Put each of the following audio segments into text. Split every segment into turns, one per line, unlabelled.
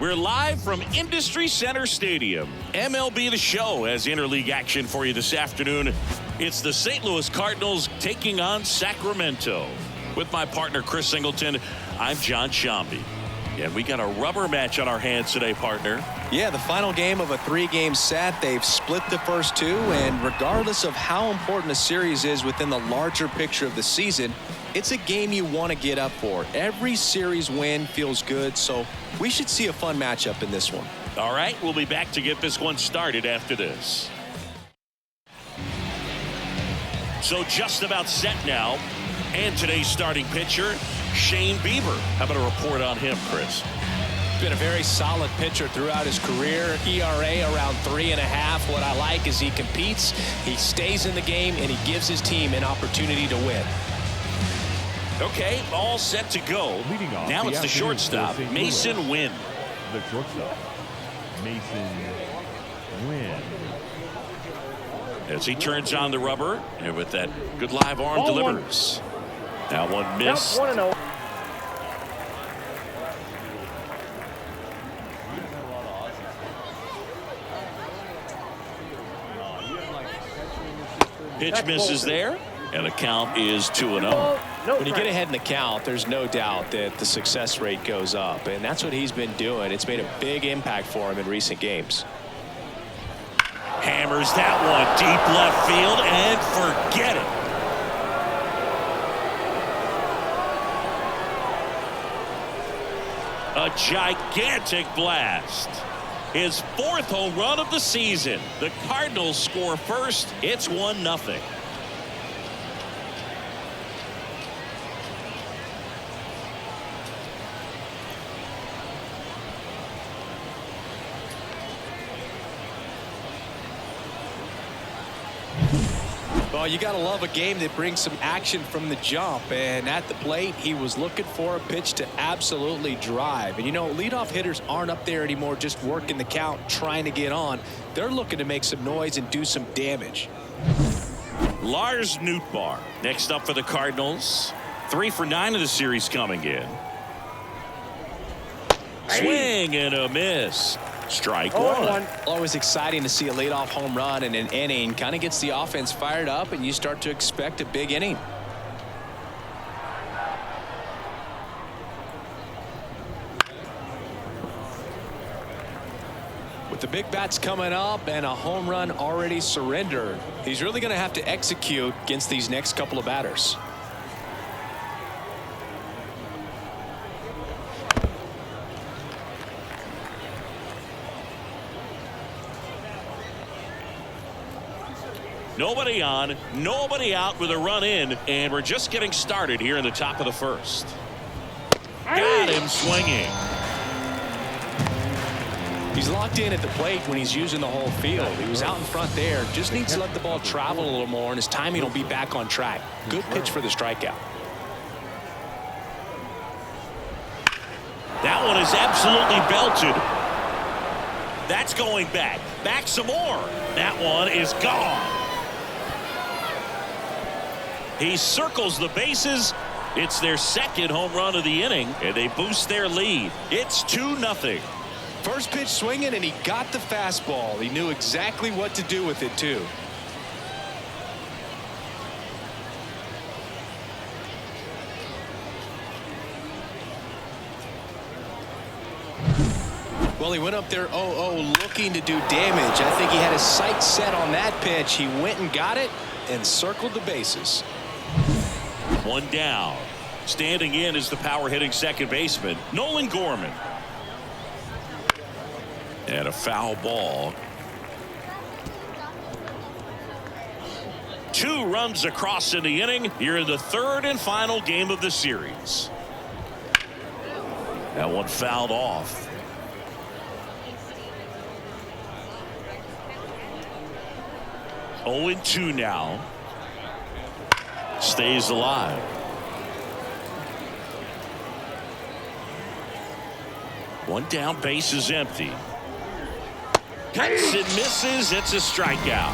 We're live from Industry Center Stadium. MLB The Show has interleague action for you this afternoon. It's the St. Louis Cardinals taking on Sacramento. With my partner, Chris Singleton, I'm John Shambi. And we got a rubber match on our hands today, partner.
Yeah, the final game of a three-game set. They've split the first two, and regardless of how important a series is within the larger picture of the season, it's a game you want to get up for. Every series win feels good, so we should see a fun matchup in this one.
All right, we'll be back to get this one started after this. So just about set now. And today's starting pitcher, Shane Bieber. How about a report on him, Chris?
Been a very solid pitcher throughout his career. ERA around 3.5. What I like is he competes, he stays in the game, and he gives his team an opportunity to win.
Okay, all set to go. Now it's the shortstop, Mason Wynn.
The shortstop, Mason Wynn.
As he turns on the rubber, and with that good live arm delivers. That one missed. Pitch misses there, and the count is 2-0.
When you get ahead in the count, there's no doubt that the success rate goes up, and that's what he's been doing. It's made a big impact for him in recent games.
Hammers that one deep left field, and forget it. A gigantic blast. His fourth home run of the season. The Cardinals score first. It's 1-0.
Well, you got to love a game that brings some action from the jump. And at the plate, he was looking for a pitch to absolutely drive. And, you know, leadoff hitters aren't up there anymore just working the count, trying to get on. They're looking to make some noise and do some damage.
Lars Nootbaar next up for the Cardinals. 3 for 9 of the series coming in. Swing and a miss. Strike one.
Always exciting to see a leadoff home run in an inning. Kind of gets the offense fired up, and you start to expect a big inning. With the big bats coming up and a home run already surrendered, he's really going to have to execute against these next couple of batters.
Nobody on, nobody out with a run in, and we're just getting started here in the top of the first. Got him swinging.
He's locked in at the plate when he's using the whole field. He was out in front there. Just needs to let the ball travel a little more, and his timing will be back on track. Good pitch for the strikeout.
That one is absolutely belted. That's going back. Back some more. That one is gone. He circles the bases. It's their second home run of the inning, and they boost their lead. It's 2-0.
First pitch swinging, and he got the fastball. He knew exactly what to do with it, too. Well, he went up there 0-0 looking to do damage. I think he had his sights set on that pitch. He went and got it and circled the bases.
One down. Standing in is the power hitting second baseman, Nolan Gorman. And a foul ball. 2 runs across in the inning. Here in the third and final game of the series. That one fouled off. Oh, 2 now. Stays alive. One down, base is empty. Cuts and misses. It's a strikeout.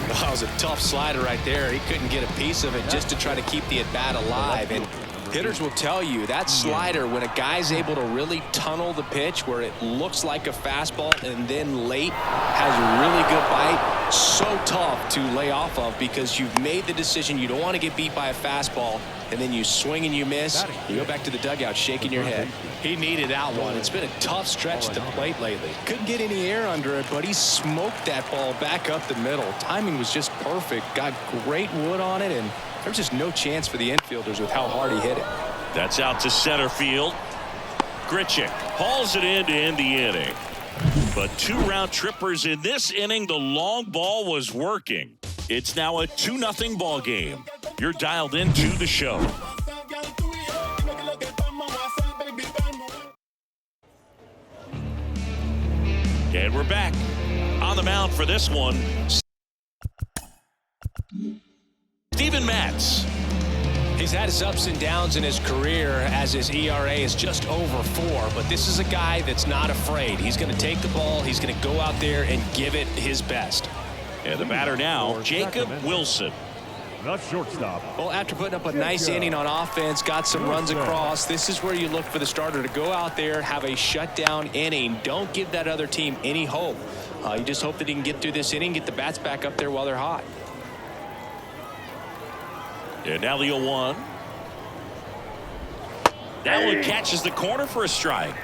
That was a tough slider right there. He couldn't get a piece of it just to try to keep the at-bat alive. And
Hitters will tell you that slider, when a guy's able to really tunnel the pitch where it looks like a fastball and then late has a really good bite, so tough to lay off of because you've made the decision you don't want to get beat by a fastball, and then you swing and you miss. You go back to the dugout shaking your head. He needed that one. It's been a tough stretch at the plate lately. Couldn't get any air under it, but he smoked that ball back up the middle. Timing was just perfect. Got great wood on it, and there's just no chance for the infielders with how hard he hit it.
That's out to center field. Grichuk hauls it in to end the inning. But 2 round trippers in this inning. The long ball was working. It's now a 2-0 ball game. You're dialed into the show. And we're back. On the mound for this one, Steven Matz.
He's had his ups and downs in his career as his ERA is just over 4, but this is a guy that's not afraid. He's going to take the ball. He's going to go out there and give it his best.
And the batter now, Jacob Wilson.
The shortstop.
Well, after putting up a nice inning on offense, got some runs across, this is where you look for the starter to go out there, have a shutdown inning. Don't give that other team any hope. You just hope that he can get through this inning, get the bats back up there while they're hot.
And now the 0-1. That one catches the corner for a strike.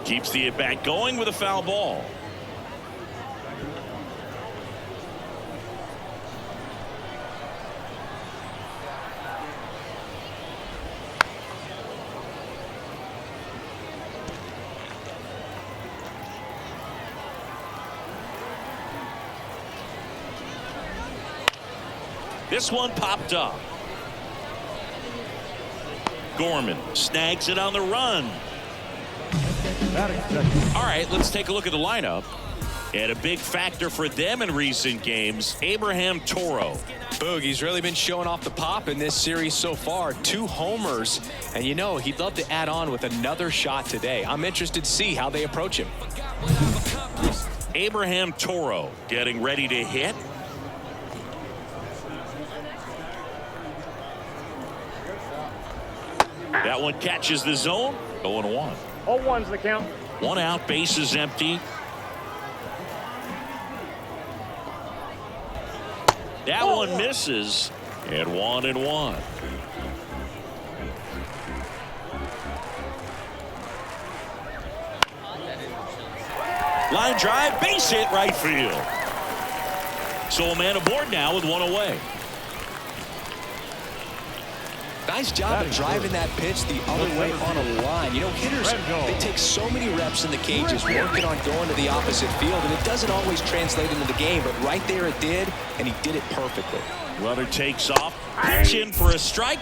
Keeps the at-bat going with a foul ball. This one popped up. Gorman snags it on the run. All right, let's take a look at the lineup. And a big factor for them in recent games, Abraham Toro.
Boog, he's really been showing off the pop in this series so far. 2 homers, and you know he'd love to add on with another shot today. I'm interested to see how they approach him.
Abraham Toro getting ready to hit. That one catches the zone. 0-1.
0-1's the count.
1 out, base is empty. That one misses. And 1-1. Line drive, base hit, right field. So a man aboard now with 1 away.
Nice job of driving that pitch the other way on a line. You know, hitters, they take so many reps in the cages working on going to the opposite field, and it doesn't always translate into the game, but right there it did, and he did it perfectly.
Runner takes off, pitch in for a strike.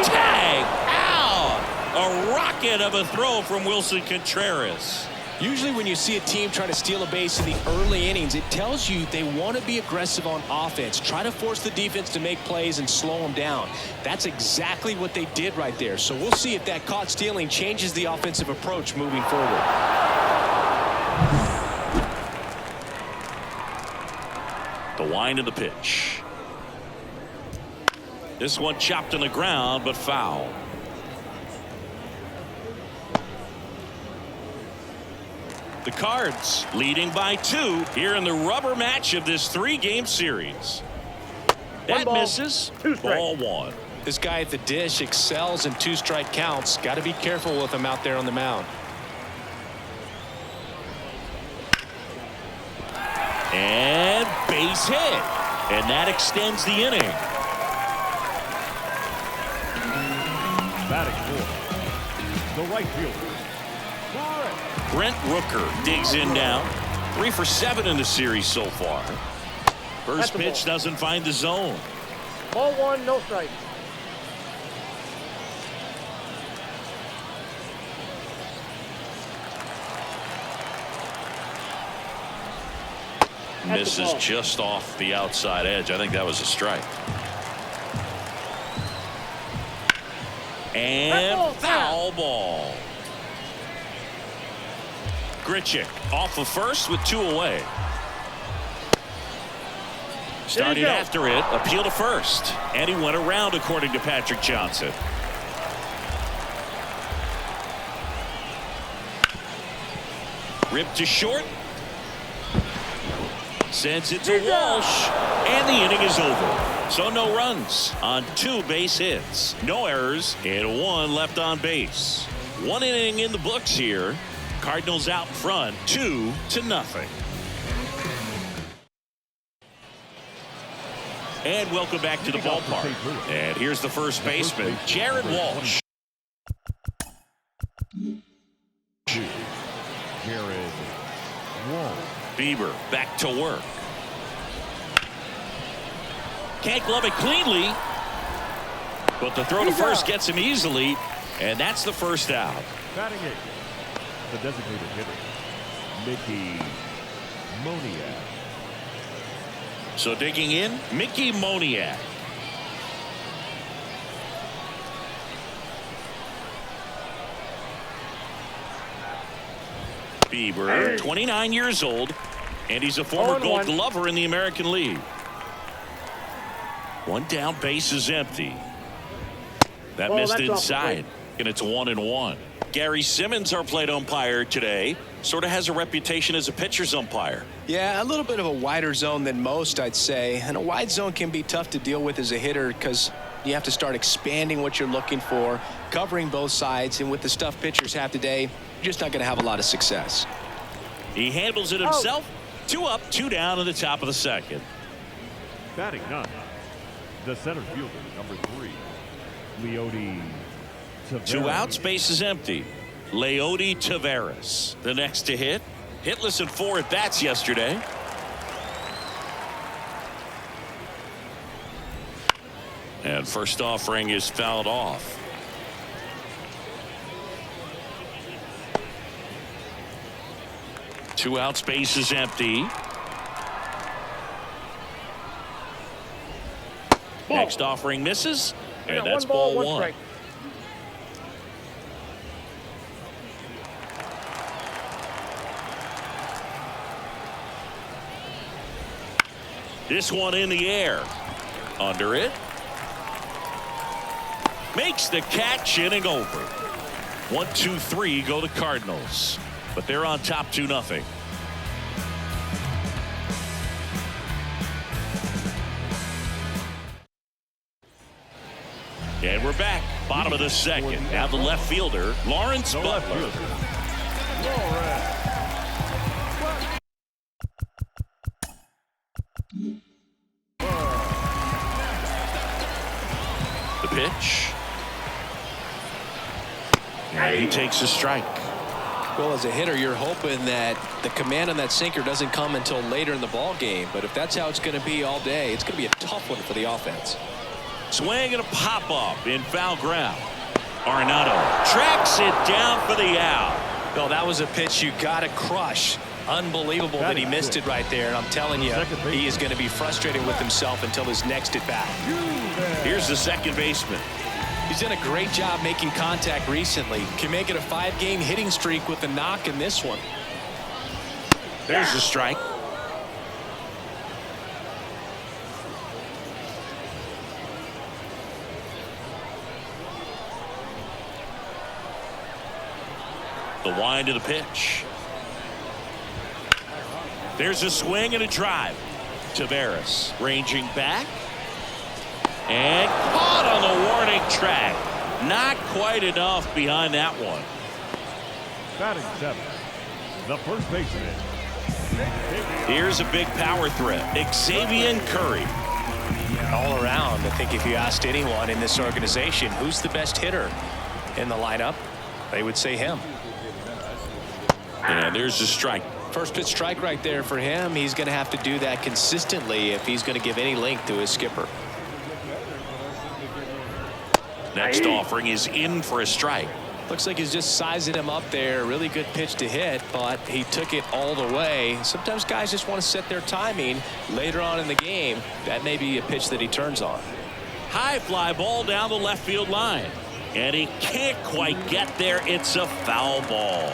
Tag out. A rocket of a throw from Wilson Contreras.
Usually when you see a team trying to steal a base in the early innings, it tells you they want to be aggressive on offense. Try to force the defense to make plays and slow them down. That's exactly what they did right there. So we'll see if that caught stealing changes the offensive approach moving forward.
The wind of the pitch. This one chopped on the ground, but foul. The Cards leading by 2 here in the rubber match of this 3-game series. That misses. Ball 1.
This guy at the dish excels in 2-strike counts. Got to be careful with him out there on the mound.
And base hit. And that extends the inning.
Batting for the right fielder,
Brent Rooker digs in now. 3 for 7 in the series so far. First pitch doesn't find the zone.
Ball 1, no strike.
misses just off the outside edge. I think that was a strike. And foul ball. Grichuk off of first with 2 away. Started after it, appeal to first, and he went around according to Patrick Johnson. Ripped to short. Sends it to Walsh, and the inning is over. So no runs on 2 base hits, no errors, and 1 left on base. 1 inning in the books here. Cardinals out front 2-0. And welcome back to the ballpark. And here's the first baseman, Jared Walsh.
Jared Walsh.
Bieber back to work. Can't glove it cleanly, but the throw to first gets him easily, and that's the first out.
Batting 8, the designated hitter, Mickey Moniak.
So digging in, Mickey Moniak. Bieber, 29 years old, and he's a former Gold Glover in the American League. 1 down, base is empty. That missed inside, and it's 1-1. Gary Simmons, our plate umpire today, sort of has a reputation as a pitcher's umpire.
Yeah, a little bit of a wider zone than most, I'd say. And a wide zone can be tough to deal with as a hitter because you have to start expanding what you're looking for, covering both sides. And with the stuff pitchers have today, you're just not going to have a lot of success.
He handles it himself. 2 up, 2 down in the top of the second.
Batting 9, the center fielder, number 3, Leody Taveras.
2 outs, base is empty. Leody Taveras, the next to hit. Hitless in 4 at-bats yesterday. And first offering is fouled off. Two outs, base is empty. Next offering misses, and that's ball 1. This one in the air. Under it. Makes the catch, inning over. 1, 2, 3 go the Cardinals. But they're on top 2-0. And we're back. Bottom of the second. Now the left fielder, Lawrence Butler. The pitch. And he takes a strike.
Well, as a hitter, you're hoping that the command on that sinker doesn't come until later in the ball game. But if that's how it's going to be all day, it's going to be a tough one for the offense.
Swing and a pop-up in foul ground. Arenado tracks it down for the out.
Well, that was a pitch you got to crush. Unbelievable that he missed it right there. And I'm telling you, he is going to be frustrated with himself until his next at-bat.
Here's the second baseman.
He's done a great job making contact recently. Can make it a 5-game hitting streak with the knock in this one.
There's the strike. The wind of the pitch. There's a swing and a drive. Taveras ranging back. And caught on the warning track. Not quite enough behind that one.
Batting 7, the first baseman.
Here's a big power threat. Xavier Curry.
All around, I think if you asked anyone in this organization who's the best hitter in the lineup, they would say him.
And there's the strike.
First pitch strike right there for him. He's going to have to do that consistently if he's going to give any length to his skipper.
Next offering is in for a strike.
Looks like he's just sizing him up there. Really good pitch to hit, but he took it all the way. Sometimes guys just want to set their timing later on in the game. That may be a pitch that he turns on.
High fly ball down the left field line. And he can't quite get there. It's a foul ball.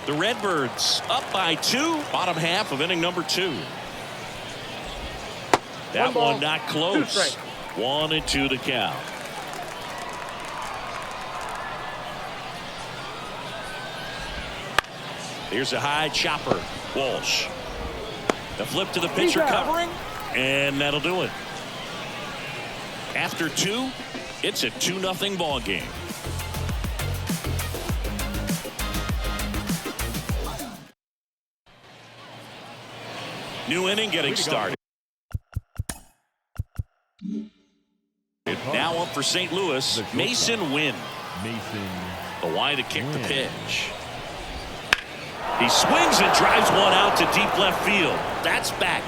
The Redbirds up by 2, bottom half of inning number 2. That one not close. 1-2 to count. Here's a high chopper. Walsh. The flip to the pitcher covering, and that'll do it. After 2, it's a 2-0 ball game. New inning getting started. Now up for St. Louis, Mason Wynn. The wide to kick the pitch. He swings and drives one out to deep left field. That's back.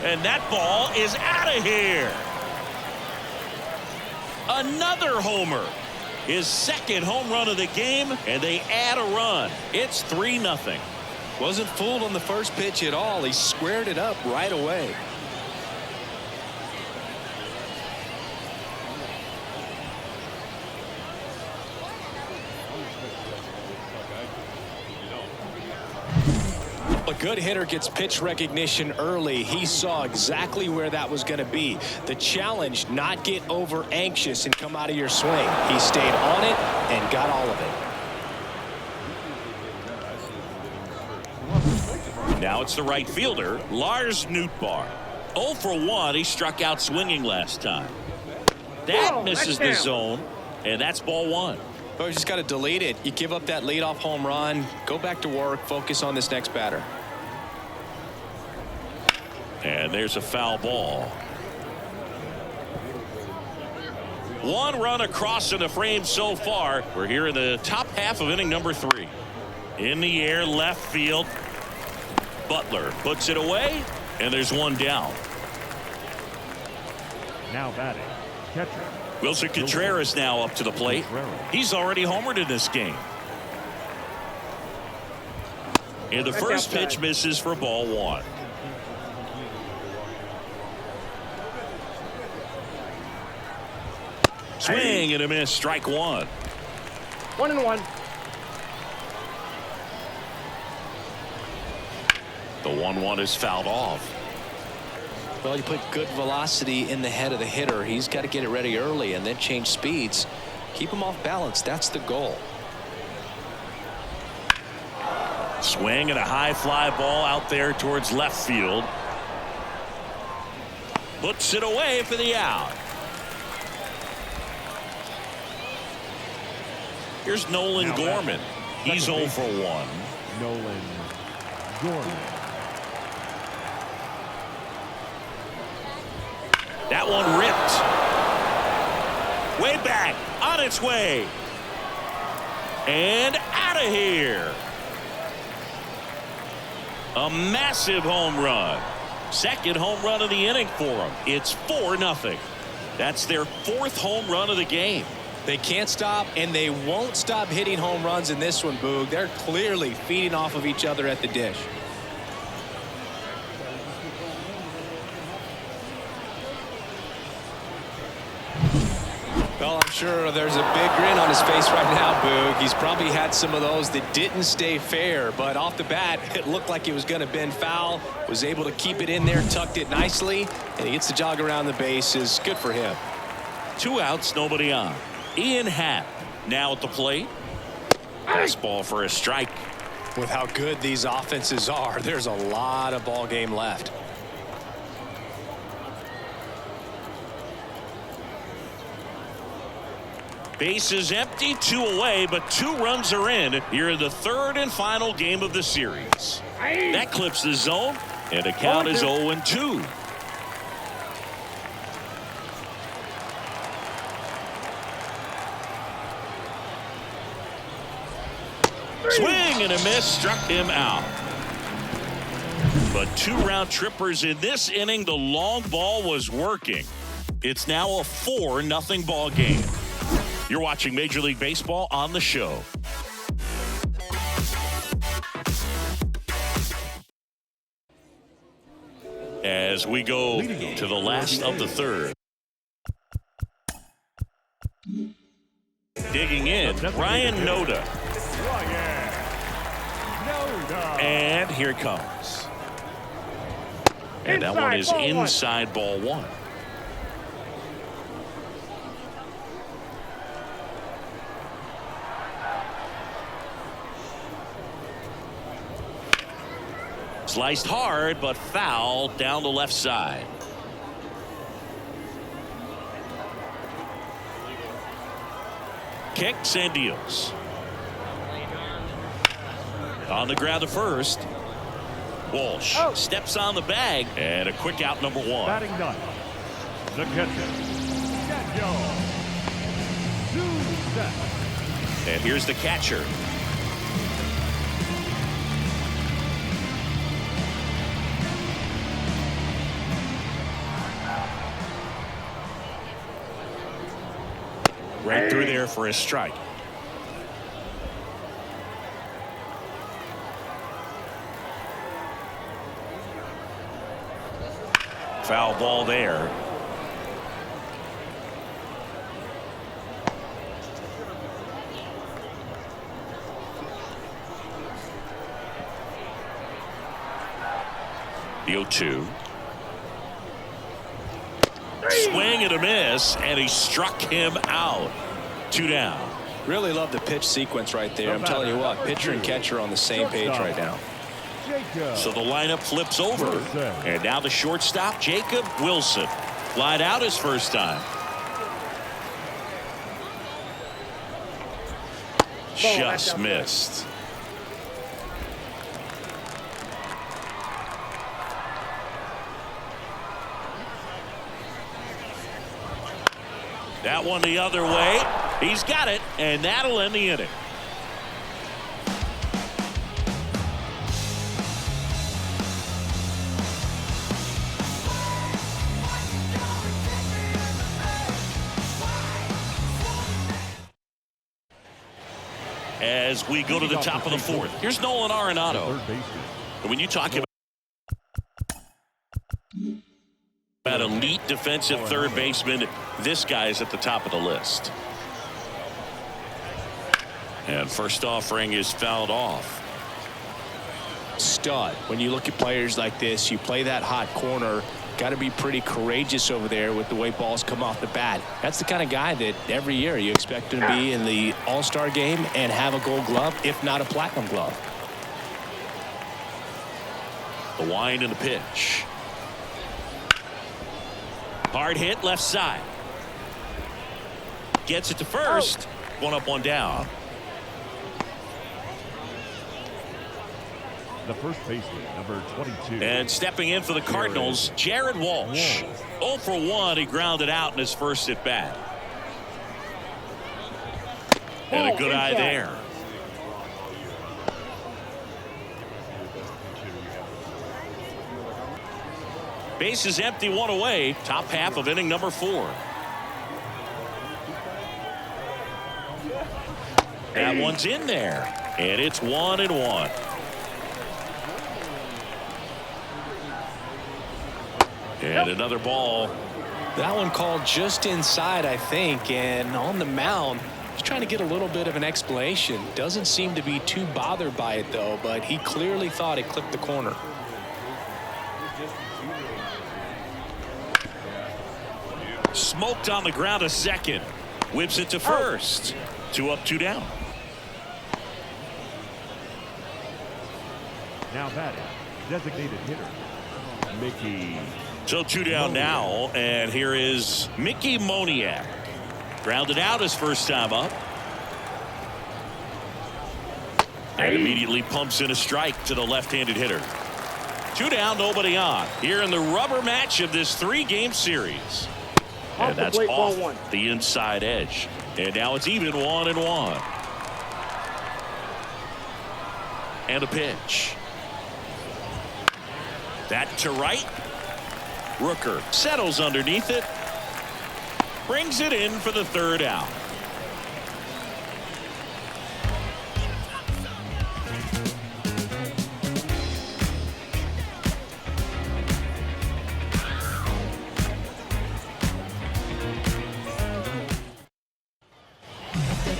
And that ball is out of here. Another homer. His second home run of the game, and they add a run. It's 3-0.
Wasn't fooled on the first pitch at all. He squared it up right away. A good hitter gets pitch recognition early. He saw exactly where that was going to be. The challenge, not get over anxious and come out of your swing. He stayed on it and got all of it.
Now it's the right fielder, Lars Nootbaar. 0 for 1. He struck out swinging last time. That misses the zone, and that's ball 1.
Well, you just got to delete it. You give up that leadoff home run. Go back to work. Focus on this next batter.
And there's a foul ball. 1 run across in the frame so far. We're here in the top half of inning number 3. In the air, left field. Butler puts it away, and there's 1 down.
Now batting, catcher.
Wilson Contreras now up to the plate. He's already homered in this game. And the first pitch misses for ball 1. Swing and a miss, strike 1.
1-1.
The 1-1 is fouled off.
Well, you put good velocity in the head of the hitter. He's got to get it ready early and then change speeds. Keep him off balance. That's the goal.
Swing and a high fly ball out there towards left field. Puts it away for the out. Here's Nolan Gorman. He's 0 for 1.
Nolan Gorman.
That one ripped. Way back. On its way. And out of here. A massive home run. Second home run of the inning for them. It's 4-0. That's their 4th home run of the game.
They can't stop, and they won't stop hitting home runs in this one, Boog. They're clearly feeding off of each other at the dish. Well, I'm sure there's a big grin on his face right now, Boog. He's probably had some of those that didn't stay fair, but off the bat, it looked like it was going to bend foul. Was able to keep it in there, tucked it nicely, and he gets the jog around the bases. Good for him.
2 outs, nobody on. Ian Happ now at the plate. Fastball for a strike.
With how good these offenses are, there's a lot of ball game left.
Base is empty, 2 away, but 2 runs are in here in the 3rd and final game of the series. That clips the zone, and the count is 0-2. Swing and a miss, struck him out. But 2 round trippers in this inning. The long ball was working. It's now a 4-0 ball game. You're watching Major League Baseball on the show. As we go to the last of the third. Digging in, Ryan Noda. And here it comes. And that one is inside ball 1. Sliced hard, but foul down the left side. Kicks and deals. On the ground to first. Walsh steps on the bag, and a quick out, number 1.
Batting ninth, the catcher, Daniel.
And here's the catcher. Right through there for a strike. Foul ball there. The 0-2. Swing and a miss, and he struck him out. 2 down.
Really love the pitch sequence right there. I'm telling you what, pitcher and catcher on the same page right now.
So the lineup flips over. And now the shortstop, Jacob Wilson. Flied out his first time. Just missed. That one the other way. He's got it, and that'll end the inning. As we go to the top of the 4th, here's Nolan Arenado. And when you talk about elite defensive third baseman, this guy is at the top of the list. And first offering is fouled off.
Stud. When you look at players like this, you play that hot corner, got to be pretty courageous over there with the way balls come off the bat. That's the kind of guy that every year you expect him to be in the All-Star game and have a Gold Glove, if not a Platinum Glove.
The wind and the pitch. Hard hit left side. Gets it to first. One up, one down.
The first baseman, number 22.
And stepping in for the Cardinals, Jared Walsh. 0 for 1. He grounded out in his first at bat. And a good eye there. Base is empty, 1 away. Top half of inning number 4. That one's in there. And it's 1-1. And another ball.
That one called just inside, I think, and on the mound, he's trying to get a little bit of an explanation. Doesn't seem to be too bothered by it, though, but he clearly thought it clipped the corner.
Smoked on the ground a second. Whips it to first. 2 up, 2 down.
Now batting, designated hitter, Mickey.
So 2 down now, and here is Mickey Moniak. Grounded out his first time up. And immediately pumps in a strike to the left-handed hitter. 2 down, nobody on. Here in the rubber match of this 3-game series. And that's off the inside edge. And now it's even 1-1. And a pitch. That to right. Rooker settles underneath it. Brings it in for the third out.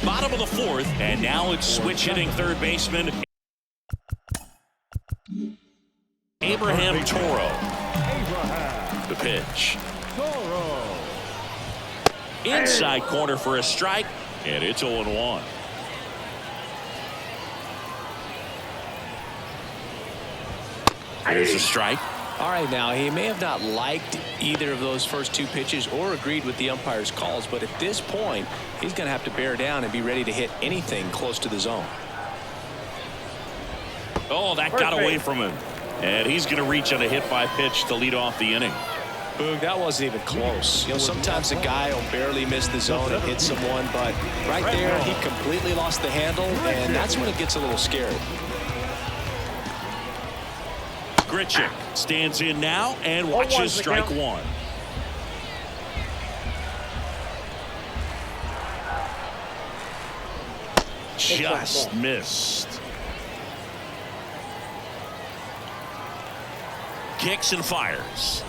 Bottom of the fourth, and now it's switch hitting third baseman Abraham Toro. The pitch. Inside corner for a strike, and it's 0-1. There's a strike.
All right, now he may have not liked either of those first two pitches or agreed with the umpire's calls, but at this point he's going to have to bear down and be ready to hit anything close to the zone.
Oh, that got away from him, and he's going to reach on a hit by pitch to lead off the inning.
Boog, that wasn't even close. You know, sometimes a guy will barely miss the zone and hit someone, but right there he completely lost the handle, and that's when it gets a little scary.
Grichuk stands in now and watches strike one. Just missed. Kicks and fires.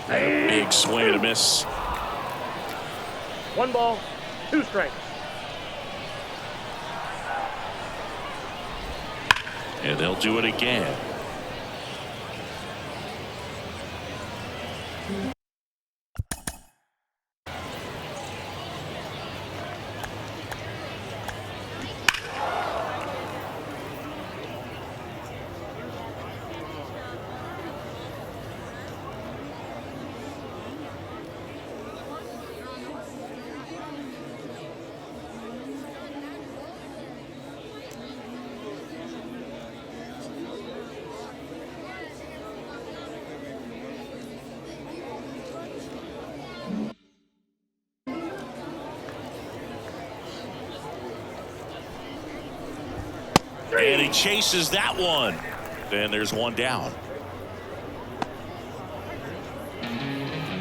Big swing and a miss.
1 ball, 2 strikes.
And they'll do it again. And he chases that one. And there's one down.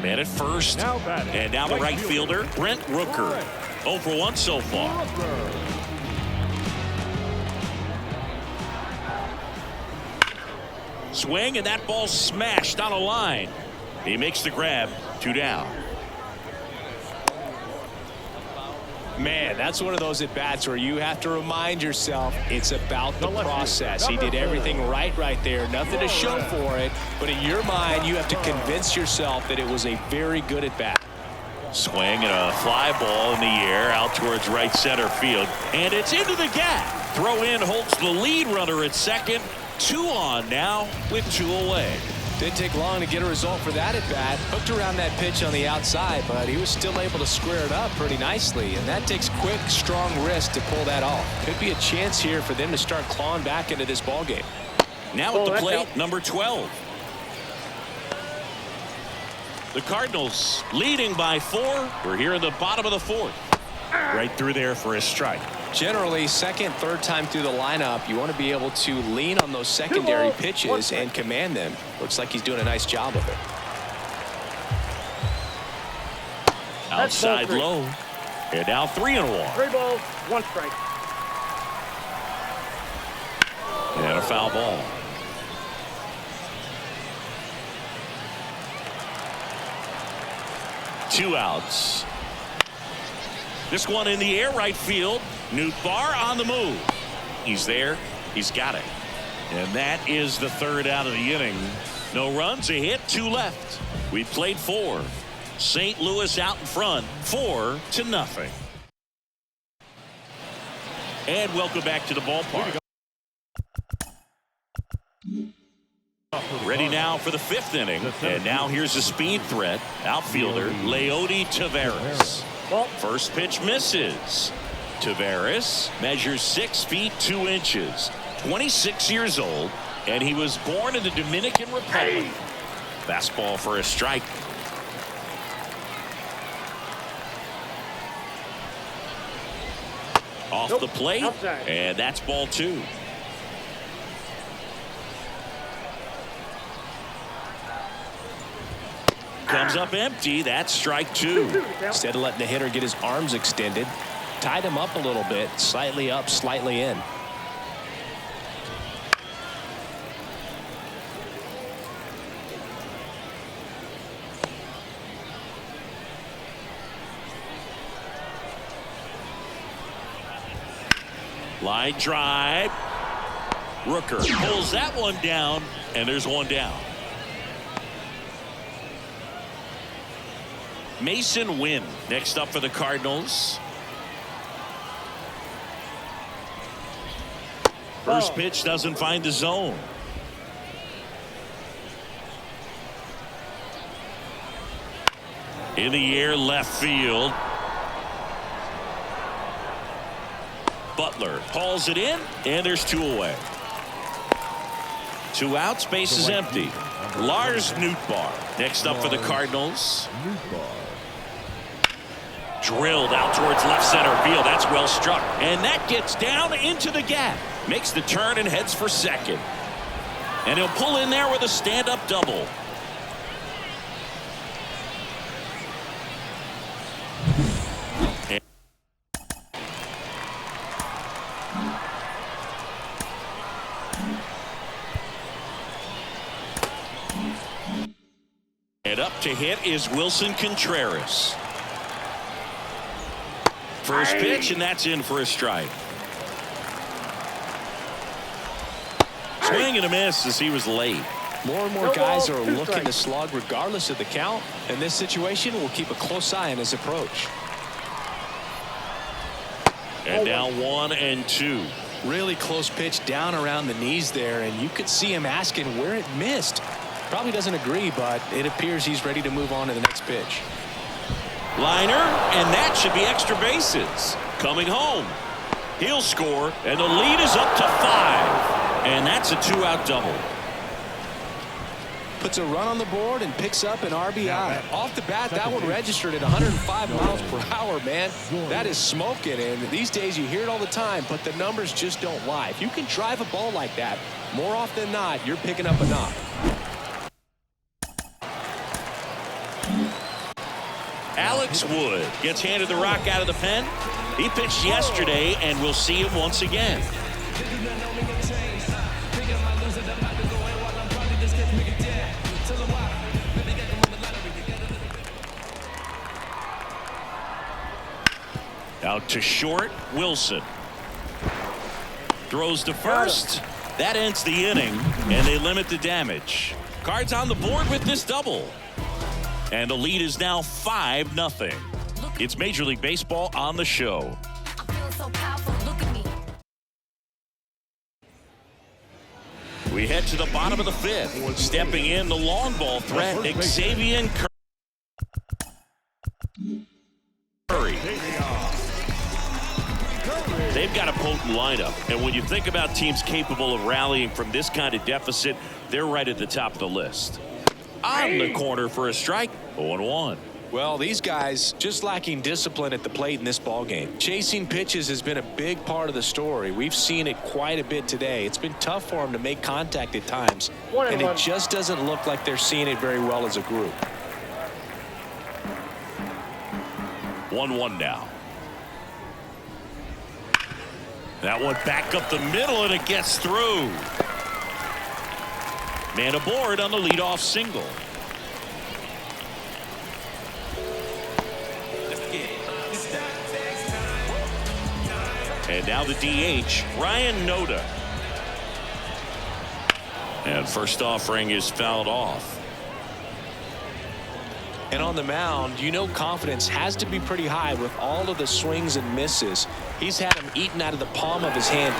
Man at first. And now the right fielder, Brent Rooker. 0 for 1 so far. Swing, and that ball smashed on a line. He makes the grab. 2 down.
Man, that's one of those at-bats where you have to remind yourself it's about the process. He did everything right there. Nothing to show for it. But in your mind, you have to convince yourself that it was a very good at-bat.
Swing and a fly ball in the air out towards right center field. And it's into the gap. Throw in holds the lead runner at second. 2 on now with 2 away.
Didn't take long to get a result for that at bat. Hooked around that pitch on the outside, but he was still able to square it up pretty nicely. And that takes quick, strong wrist to pull that off. Could be a chance here for them to start clawing back into this ball game.
Now at the plate, number 12. The Cardinals leading by 4. We're here in the bottom of the fourth. Right through there for a strike.
Generally, second, third time through the lineup, you want to be able to lean on those secondary pitches and command them. Looks like he's doing a nice job of it.
Outside low. And now 3-1.
3 balls, 1 strike.
And a foul ball. Two outs. This one in the air right field. Nootbaar on the move. He's there. He's got it. And that is the third out of the inning. No runs, a hit, 2 left. We played 4. St. Louis out in front, 4-0. And welcome back to the ballpark. Ready now for the 5th inning. And now here's a speed threat. Outfielder Leody Taveras. First pitch misses. Taveras measures 6 feet 2 inches, 26 years old, and he was born in the Dominican Republic. Fastball for a strike. Off the plate, and that's ball 2. comes up empty. That's strike two.
Instead of letting the hitter get his arms extended, tied him up a little bit, slightly up, slightly in.
Line drive. Rooker pulls that one down, and there's one down. Mason Wynn next up for the Cardinals. First pitch doesn't find the zone. In the air, left field. Butler hauls it in, and there's two away. Two outs, base is empty. Lars Nootbaar next up for the Cardinals. Drilled out towards left center field. That's well struck. And that gets down into the gap. Makes the turn and heads for second. And he'll pull in there with a stand-up double. And up to hit is Wilson Contreras. First pitch, and that's in for a strike. Swing and a miss as he was late.
More and more guys are looking to slug regardless of the count. In this situation, we'll keep a close eye on his approach.
And now 1-2.
Really close pitch down around the knees there, and you could see him asking where it missed. Probably doesn't agree, but it appears he's ready to move on to the next pitch.
Liner, and that should be extra bases. Coming home. He'll score, and the lead is up to 5. And that's a 2-out double.
Puts a run on the board and picks up an RBI. Off the bat, that one registered at 105 miles per hour, man. That is smoking, and these days you hear it all the time, but the numbers just don't lie. If you can drive a ball like that, more often than not, you're picking up a knock.
Alex Wood gets handed the rock out of the pen. He pitched yesterday, and we'll see him once again. Out to short, Wilson. Throws to first. That ends the inning, and they limit the damage. Cards on the board with this double. And the lead is now 5-0. It's Major League Baseball on the show. We head to the bottom of the 5th. Stepping in the long ball threat, Xavier Curry. They've got a potent lineup, and when you think about teams capable of rallying from this kind of deficit, they're right at the top of the list. On the corner for a strike, 0-1.
Well, these guys just lacking discipline at the plate in this ballgame. Chasing pitches has been a big part of the story. We've seen it quite a bit today. It's been tough for them to make contact at times, and it just doesn't look like they're seeing it very well as a group.
1-1 now. That one back up the middle, and it gets through. Man aboard on the leadoff single. And now the DH, Ryan Noda. And first offering is fouled off.
And on the mound, you know confidence has to be pretty high with all of the swings and misses. He's had them eaten out of the palm of his hand.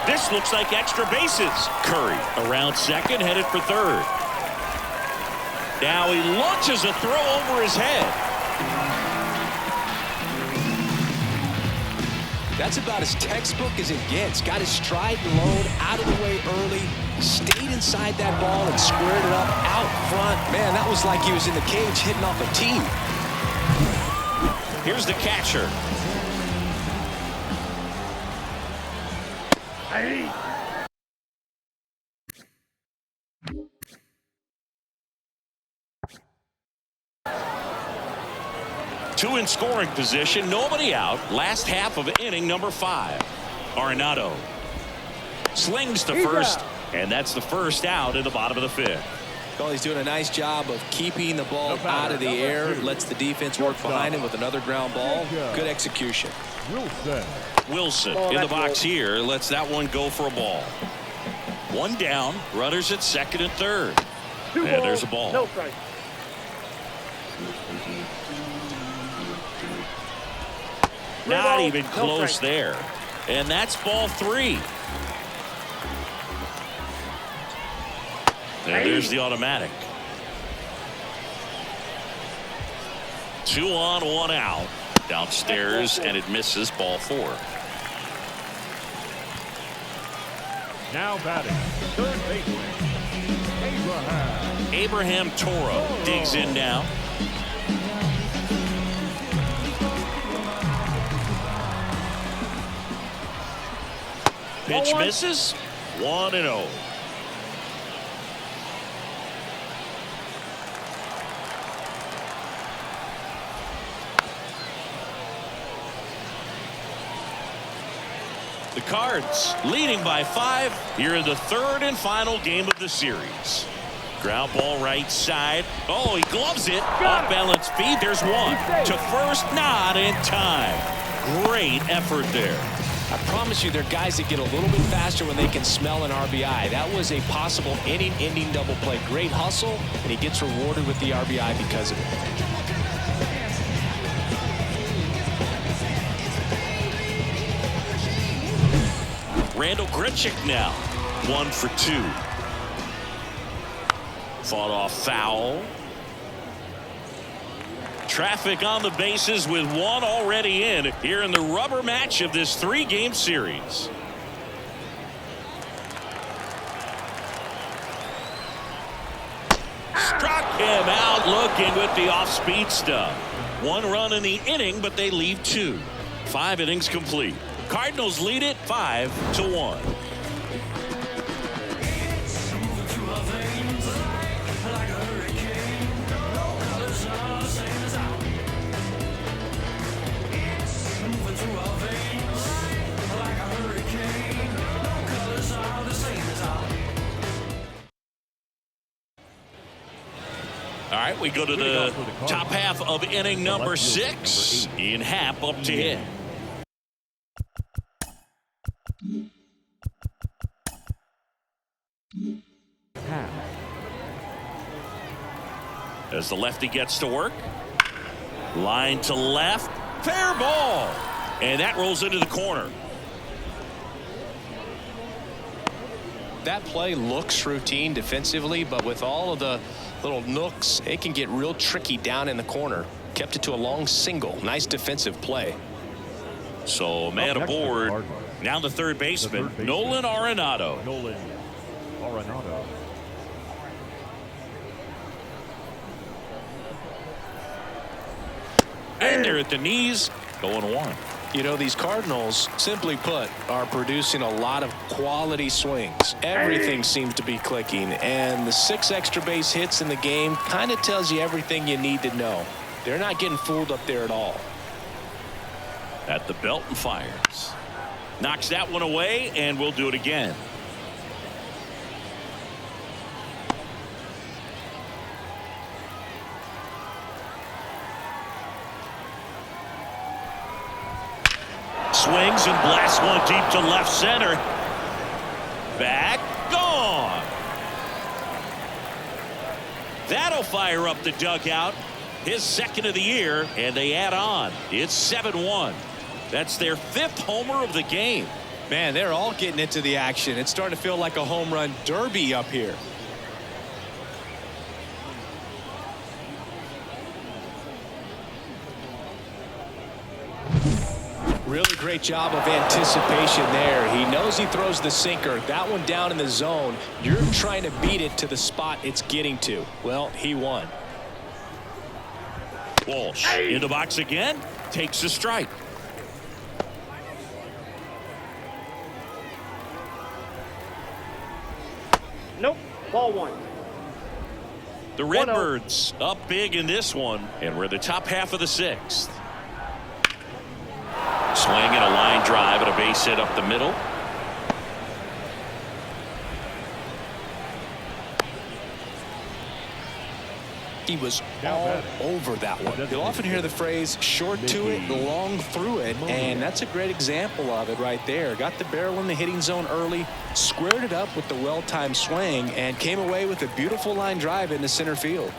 This looks like extra bases. Curry around second, headed for third. Now he launches a throw over his head.
That's about as textbook as it gets. Got his stride and load out of the way early, stayed inside that ball and squared it up out front. Man, that was like he was in the cage hitting off a tee.
Here's the catcher. Two in scoring position, nobody out. Last half of inning number 5. Arenado slings to first, and that's the first out in the bottom of the 5th.
Well, he's doing a nice job of keeping the ball out of the air. Lets the defense work behind him with another ground ball. Good execution.
Wilson in the box here. Lets that one go for a ball. One down. Runners at second and third. And there's a ball.
No strike.
Not even close there. And that's ball 3. And there's the automatic. 2 on, 1 out. Downstairs, and it misses ball 4.
Now batting, third baseman,
Abraham Toro digs in now. Pitch misses. 1-0. The Cards leading by 5 here in the third and final game of the series. Ground ball right side. Oh, he gloves it. Off balance feed. There's one. To first, not in time. Great effort there.
I promise you, there are guys that get a little bit faster when they can smell an RBI. That was a possible inning-ending double play. Great hustle, and he gets rewarded with the RBI because of it.
Randall Grichuk now. 1 for 2. Fought off foul. Traffic on the bases with one already in here in the rubber match of this 3-game series. Struck him out looking with the off-speed stuff. 1 run in the inning, but they leave 2. 5 innings complete. Cardinals lead it 5-1. All right, we go to the top half of inning number 6. Ian Happ up to hit. As the lefty gets to work. Line to left. Fair ball. And that rolls into the corner.
That play looks routine defensively, but with all of the little nooks, it can get real tricky down in the corner. Kept it to a long single. Nice defensive play.
So man aboard. Now the third baseman, Nolan Arenado. And they're at the knees, going 1.
You know, these Cardinals, simply put, are producing a lot of quality swings. Everything seems to be clicking, and the 6 extra base hits in the game kind of tells you everything you need to know. They're not getting fooled up there at all.
At the belt and fires. Knocks that one away, and we'll do it again. Swings and blasts one deep to left center. Back, gone. That'll fire up the dugout. His second of the year, and they add on. It's 7-1. That's their 5th homer of the game.
Man, they're all getting into the action. It's starting to feel like a home run derby up here. Really great job of anticipation there. He knows he throws the sinker. That one down in the zone. You're trying to beat it to the spot it's getting to. Well, he won.
Walsh in the box again. Takes a strike.
Nope. Ball 1.
The Redbirds up big in this one, and we're the top half of the sixth. Swinging a line drive and a base hit up the middle.
He was all over that one. You'll often hear the phrase short to it, long through it, and that's a great example of it right there. Got the barrel in the hitting zone early, squared it up with the well-timed swing, and came away with a beautiful line drive into center field.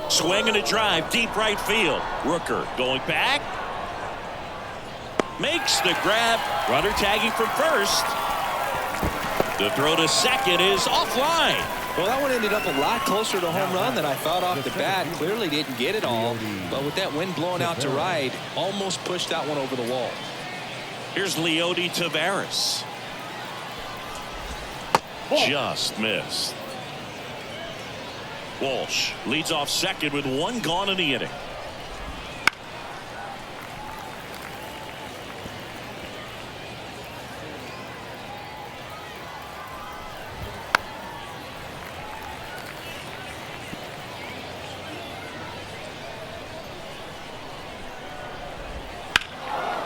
Swing and a drive, deep right field. Rooker going back. Makes the grab. Runner tagging from first. The throw to second is offline.
Well, that one ended up a lot closer to home run than I thought off the bat. Clearly didn't get it all, but with that wind blowing out to right, almost pushed that one over the wall.
Here's Leody Taveras. Just missed. Walsh leads off second with one gone in the inning.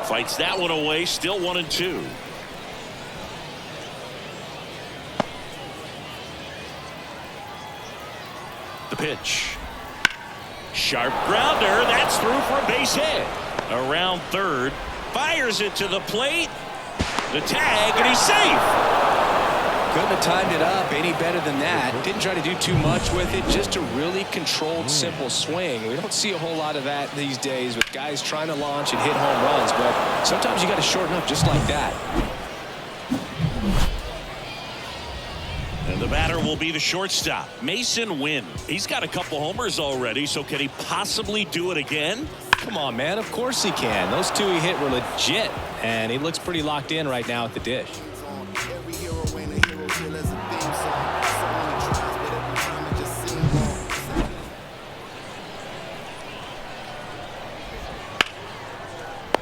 Fights that one away, still 1-2. The pitch. Sharp grounder. That's through for a base hit. Around third. Fires it to the plate. The tag, and he's safe.
Couldn't have timed it up any better than that. Didn't try to do too much with it. Just a really controlled, simple swing. We don't see a whole lot of that these days with guys trying to launch and hit home runs. But sometimes you got to shorten up just like that.
And the batter will be the shortstop, Mason Wynn. He's got a couple homers already, so can he possibly do it again?
Come on, man. Of course he can. Those two he hit were legit, and he looks pretty locked in right now at the dish.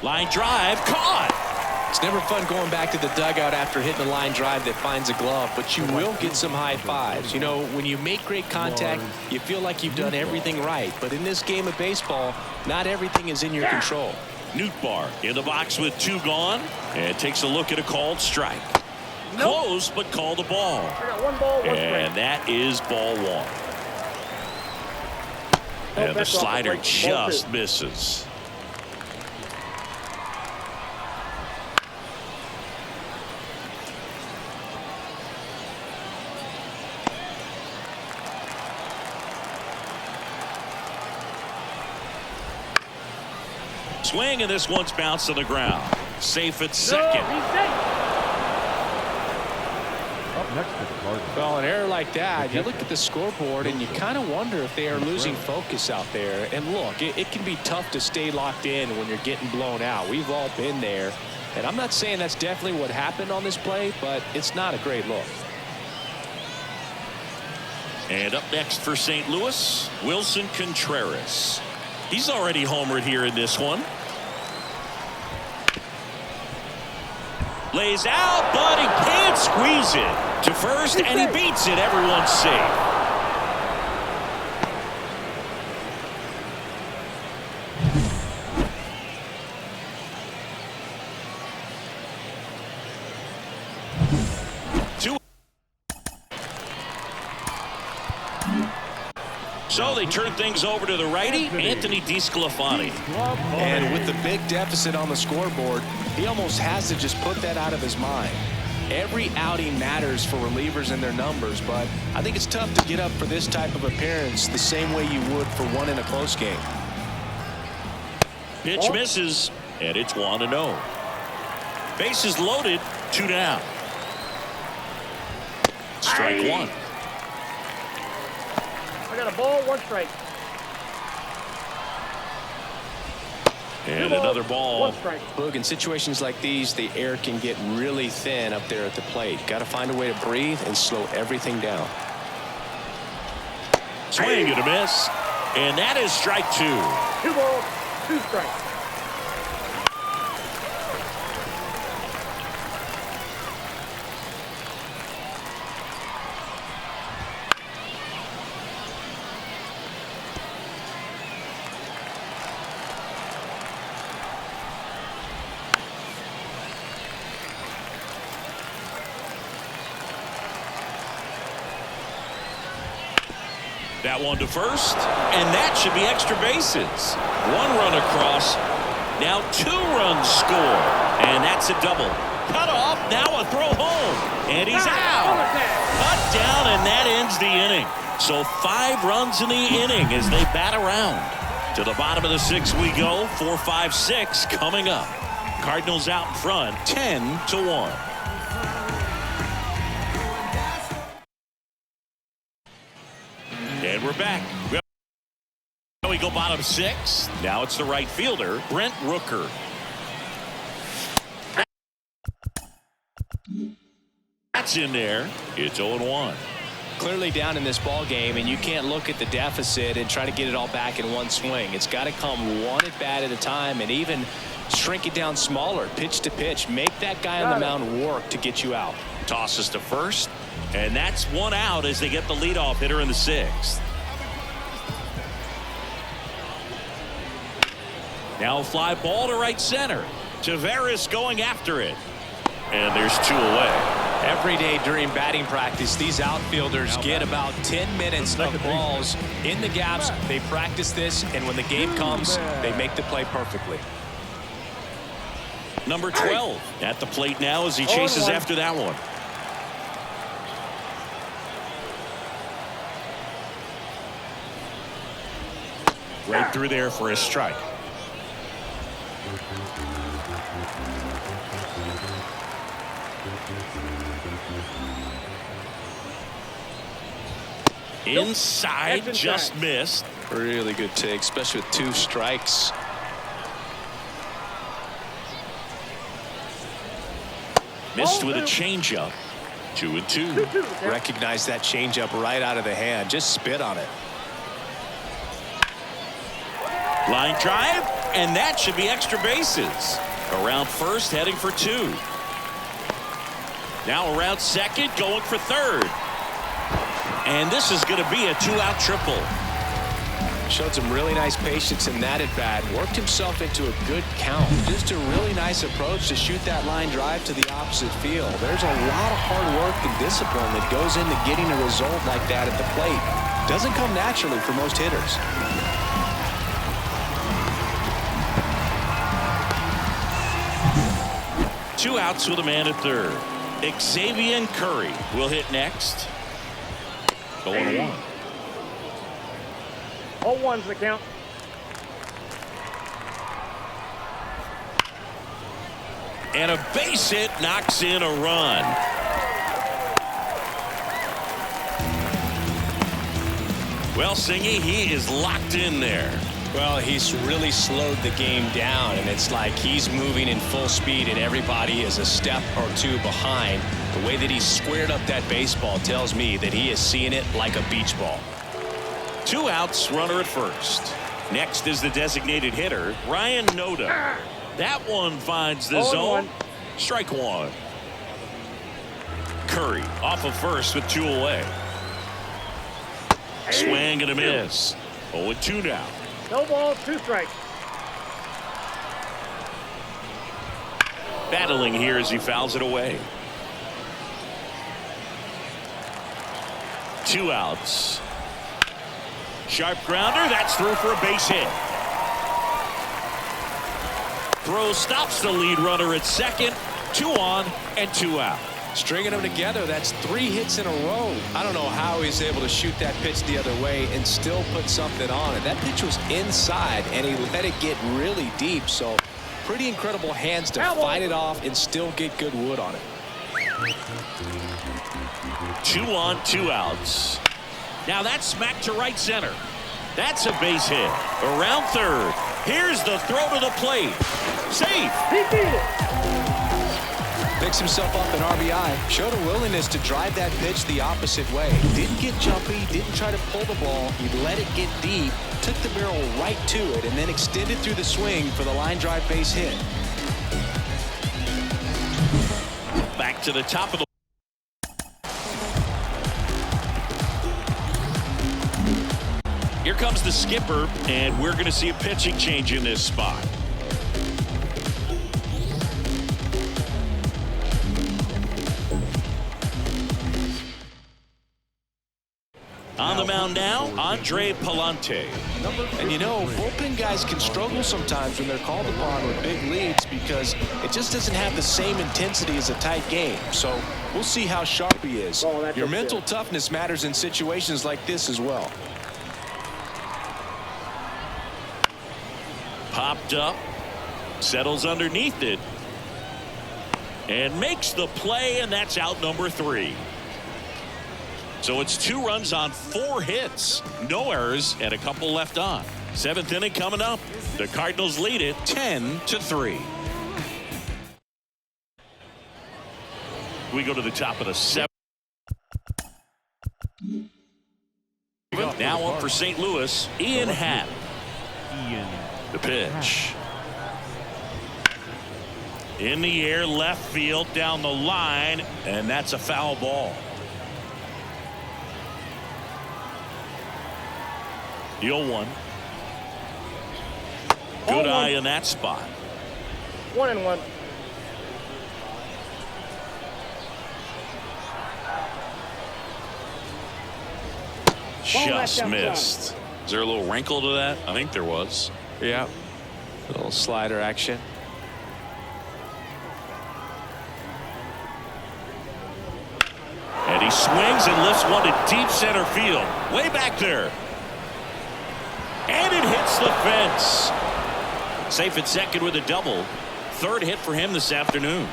Line drive, caught.
It's never fun going back to the dugout after hitting a line drive that finds a glove, but you will get some high fives. You know, when you make great contact, you feel like you've done everything right. But in this game of baseball, not everything is in your control.
Nootbaar in the box with two gone and takes a look at a called strike. Close, but called a ball.
I got one ball, one
And that is ball one. And the slider just misses. Swing, and this one's bounced to the ground. Safe at second.
Up next to the Cardinals.
Well, an error like that, you look at the scoreboard and you kind of wonder if they are losing focus out there. And look, it can be tough to stay locked in when you're getting blown out. We've all been there. And I'm not saying that's definitely what happened on this play, but it's not a great look.
And up next for St. Louis, Wilson Contreras. He's already homered here in this one. Lays out, but he can't squeeze it to first, and he beats it. Everyone's safe. So they turn things over to the righty, Anthony DeSclafani.
And with the big deficit on the scoreboard, he almost has to just put that out of his mind. Every outing matters for relievers and their numbers, but I think it's tough to get up for this type of appearance the same way you would for one in a close game.
Pitch misses, and it's 1-0. Bases loaded, 2 down. Strike one.
I got a ball, one strike.
And another ball.
One strike.
Look, in situations like these, the air can get really thin up there at the plate. Got to find a way to breathe and slow everything down.
Swing and a miss. And that is strike two.
2 balls, 2 strikes.
That one to first, and that should be extra bases. One run across. Now 2 runs score, and that's a double. Cut off, now a throw home, and he's out. Cut down, and that ends the inning. So 5 runs in the inning as they bat around. To the bottom of the 6th we go. 4, 5, 6 coming up. Cardinals out in front, 10-1. And we're back. We go bottom 6. Now it's the right fielder, Brent Rooker. That's in there. It's 0-1.
Clearly down in this ball game, and you can't look at the deficit and try to get it all back in one swing. It's got to come one at bat at a time, and even shrink it down smaller, pitch to pitch. Make that guy on the mound work to get you out.
Tosses to first, and that's 1 out as they get the leadoff hitter in the 6th. Now a fly ball to right center. Taveras going after it, and there's 2 away.
Every day during batting practice, these outfielders get about 10 minutes of balls in the gaps. They practice this, and when the game comes, they make the play perfectly.
Number 12 at the plate now as he chases after that one. Right through there for a strike. Inside, just missed.
Really good take, especially with 2 strikes.
Missed with a changeup. 2-2.
Recognize that changeup right out of the hand. Just spit on it.
Line drive, and that should be extra bases. Around first, heading for 2. Now around second, going for third. And this is going to be a 2-out triple.
Showed some really nice patience in that at bat. Worked himself into a good count. Just a really nice approach to shoot that line drive to the opposite field. There's a lot of hard work and discipline that goes into getting a result like that at the plate. Doesn't come naturally for most hitters.
Two outs with a man at third. Xavier Curry will hit next. 0-1.
0-1's the count.
And a base hit knocks in a run. Well, Singy, he is locked in there.
Well, he's really slowed the game down, and it's like he's moving in full speed and everybody is a step or 2 behind. The way that he squared up that baseball tells me that he is seeing it like a beach ball.
2 outs, runner at first. Next is the designated hitter, Ryan Noda. That one finds the zone. Strike 1. Curry off of first with 2 away. Swing and a miss. 0-2 now.
No balls, 2 strikes.
Battling here as he fouls it away. 2 outs. Sharp grounder. That's through for a base hit. Throw stops the lead runner at second. 2 on and 2 out.
Stringing them together, that's 3 hits in a row. I don't know how he's able to shoot that pitch the other way and still put something on it. That pitch was inside, and he let it get really deep. So pretty incredible hands to fight it off and still get good wood on it.
2 on, 2 outs. Now that's smacked to right center. That's a base hit. Around third. Here's the throw to the plate. Safe.
He beat it.
Picks himself up an RBI. Showed a willingness to drive that pitch the opposite way. Didn't get jumpy. Didn't try to pull the ball. He let it get deep. Took the barrel right to it and then extended through the swing for the line drive base hit.
Back to the top of the. Here comes the skipper, and we're going to see a pitching change in this spot. On the mound now, Andre Palante.
And you know, bullpen guys can struggle sometimes when they're called upon with big leads because it just doesn't have the same intensity as a tight game. So we'll see how sharp he is. Your mental toughness matters in situations like this as well.
Popped up, settles underneath it, and makes the play, and that's out number 3. So it's 2 runs on 4 hits, no errors, and a couple left on. 7th inning coming up. The Cardinals lead it 10-3. We go to the top of the 7th. Now up for St. Louis, Ian Happ. The pitch. In the air, left field, down the line, and that's a foul ball. The 0-1. Good eye in that spot.
1-1.
Just missed. Is there a little wrinkle to that? I think there was.
Yeah. A little slider action.
And he swings and lifts one to deep center field. Way back there. And it hits the fence. Safe at second with a double. 3rd hit for him this afternoon.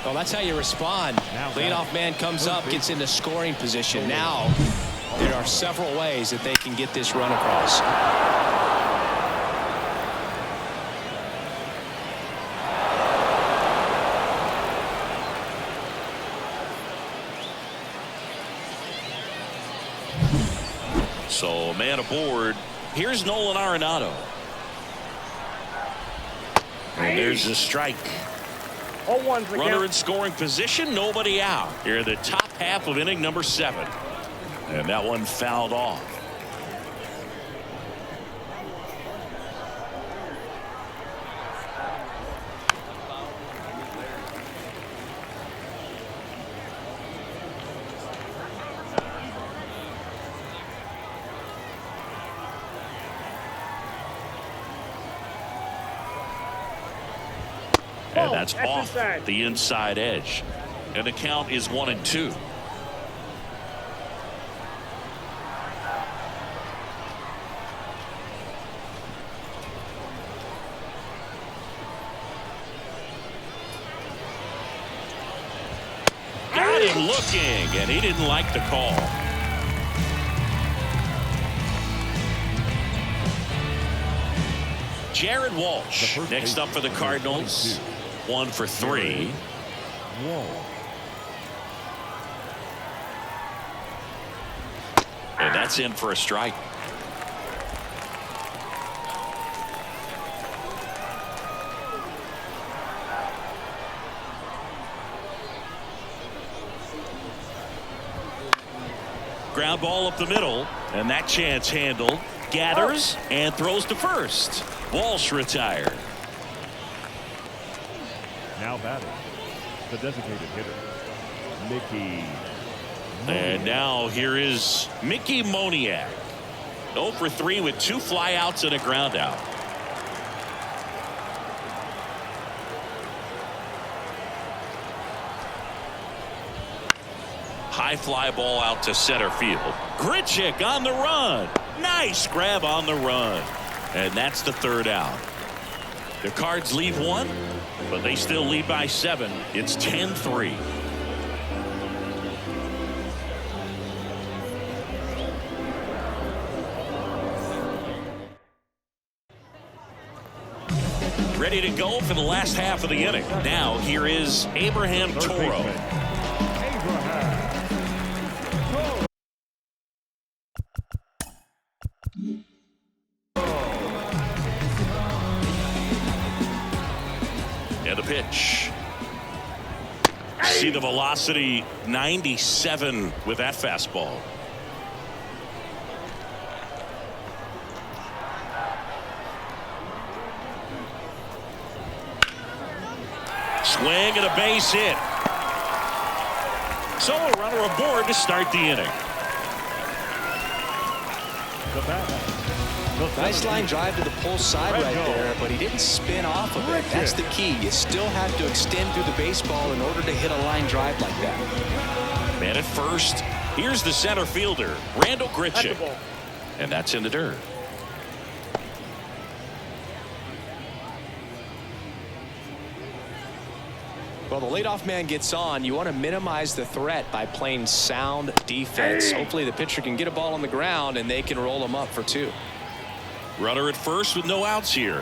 Well, that's how you respond. Leadoff man comes up, gets into scoring position. Now, there are several ways that they can get this run across.
So, man aboard. Here's Nolan Arenado. And there's a strike.
0-1's the
Runner in
count.
scoring position, nobody out. Here in the top half of inning number 7. And that one fouled off. And that's off the inside edge. And the count is 1-2. Got him looking, and he didn't like the call. Jared Walsh next up for the Cardinals. 1 for 3. And that's in for a strike. Ground ball up the middle, and that chance handled. Gathers and throws to first. Walsh retired.
Now batting, the designated hitter, Mickey.
And now here is Mickey Moniak. 0 for 3 with 2 flyouts and a ground out. High fly ball out to center field. Grichuk on the run. Nice grab on the run. And that's the 3rd out. The Cards lead 1, but they still lead by 7. It's 10-3. Ready to go for the last half of the inning. Now here is Abraham Toro. And the pitch. See the velocity, 97 with that fastball. Swing and a base hit. So a runner aboard to start the inning.
The bat.
Nice line drive to the pull side right there, but he didn't spin off of it. That's the key. You still have to extend through the baseball in order to hit a line drive like that.
Man at first. Here's the center fielder, Randall Grichuk. And that's in the dirt.
Well, the leadoff man gets on. You want to minimize the threat by playing sound defense. Hopefully the pitcher can get a ball on the ground and they can roll him up for 2.
Runner at first with no outs here.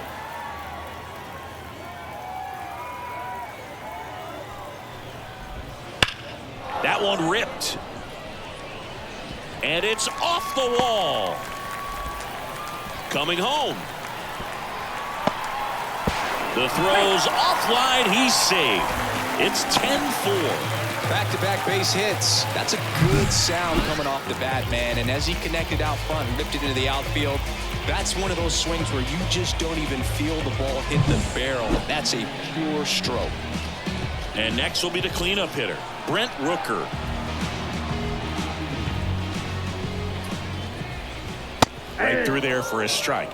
That one ripped. And it's off the wall. Coming home. The throw's offline. He's saved. It's 10-4.
Back-to-back base hits. That's a good sound coming off the bat, man. And as he connected out front and ripped it into the outfield, that's one of those swings where you just don't even feel the ball hit the barrel. That's a pure stroke.
And next will be the cleanup hitter, Brent Rooker. Right through there for a strike.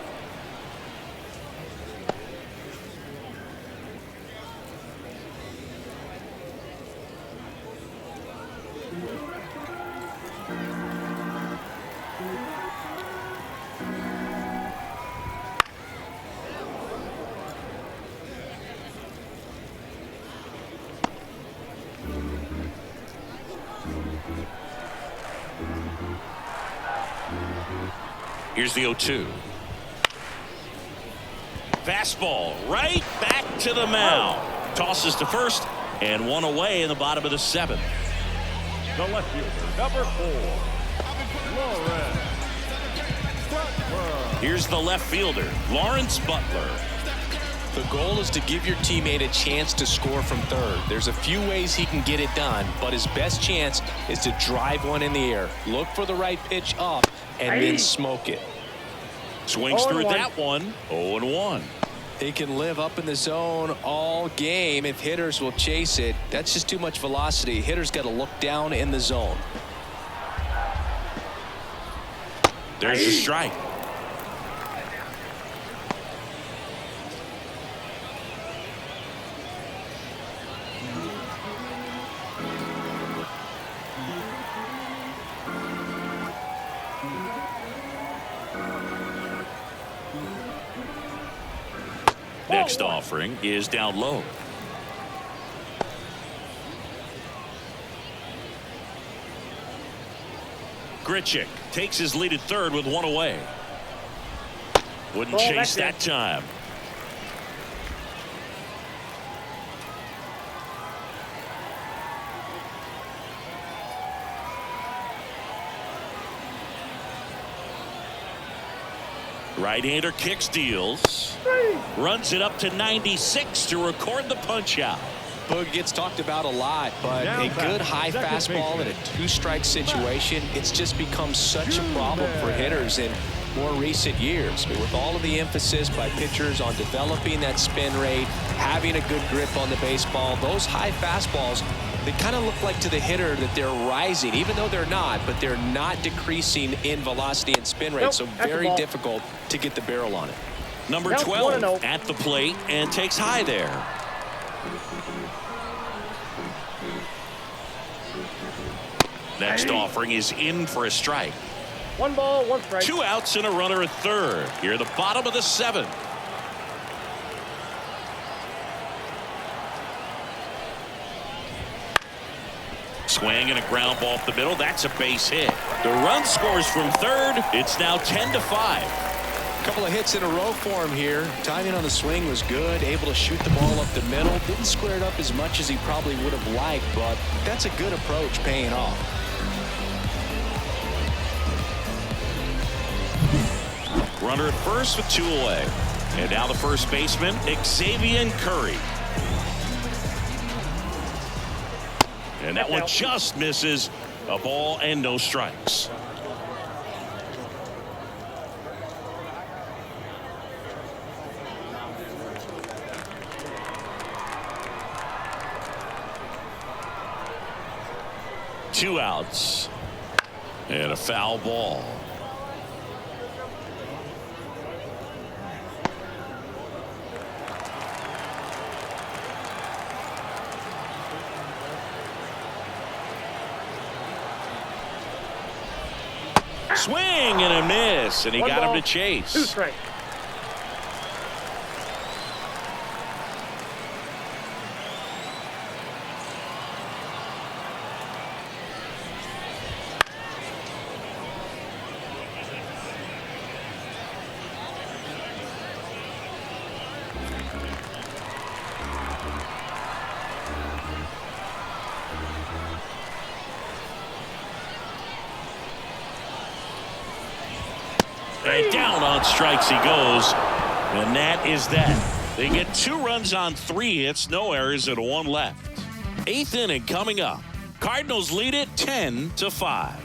Here's the 0-2. Fastball right back to the mound. Tosses to first and one away in the bottom of the 7th.
The left fielder, number 4, Lawrence Butler.
Here's the left fielder, Lawrence Butler.
The goal is to give your teammate a chance to score from third. There's a few ways he can get it done, but his best chance is to drive one in the air. Look for the right pitch up and then smoke it.
Swings through that one. 0-1.
He can live up in the zone all game if hitters will chase it. That's just too much velocity. Hitters got to look down in the zone.
There's a strike. Next offering is down low. Grichuk takes his lead at third with one away. Wouldn't chase that time. Right-hander kicks, deals. Runs it up to 96 to record the punch out.
Boog gets talked about a lot, but a good high fastball in a 2-strike situation, it's just become such a problem for hitters in more recent years. But with all of the emphasis by pitchers on developing that spin rate, having a good grip on the baseball, those high fastballs, they kind of look like to the hitter that they're rising, even though they're not, but they're not decreasing in velocity and spin rate, so very difficult to get the barrel on it.
Number 12 at the plate and takes high there. Next offering is in for a strike.
1 ball, 1 strike.
2 outs and a runner at third. Here at the bottom of the 7th. Swing and a ground ball off the middle. That's a base hit. The run scores from third. It's now 10-5.
A couple of hits in a row for him here. Timing on the swing was good. Able to shoot the ball up the middle. Didn't square it up as much as he probably would have liked, but that's a good approach paying off.
Runner at first with 2 away. And now the first baseman, Xavier Curry. And that one just misses. A ball and no strikes. 2 outs. And a foul ball. Swing and a miss, and he got him to chase.
2 strikes.
And down on strikes he goes. And that is that. They get 2 runs on 3 hits, no errors, and 1 left. 8th inning coming up. Cardinals lead it 10-5.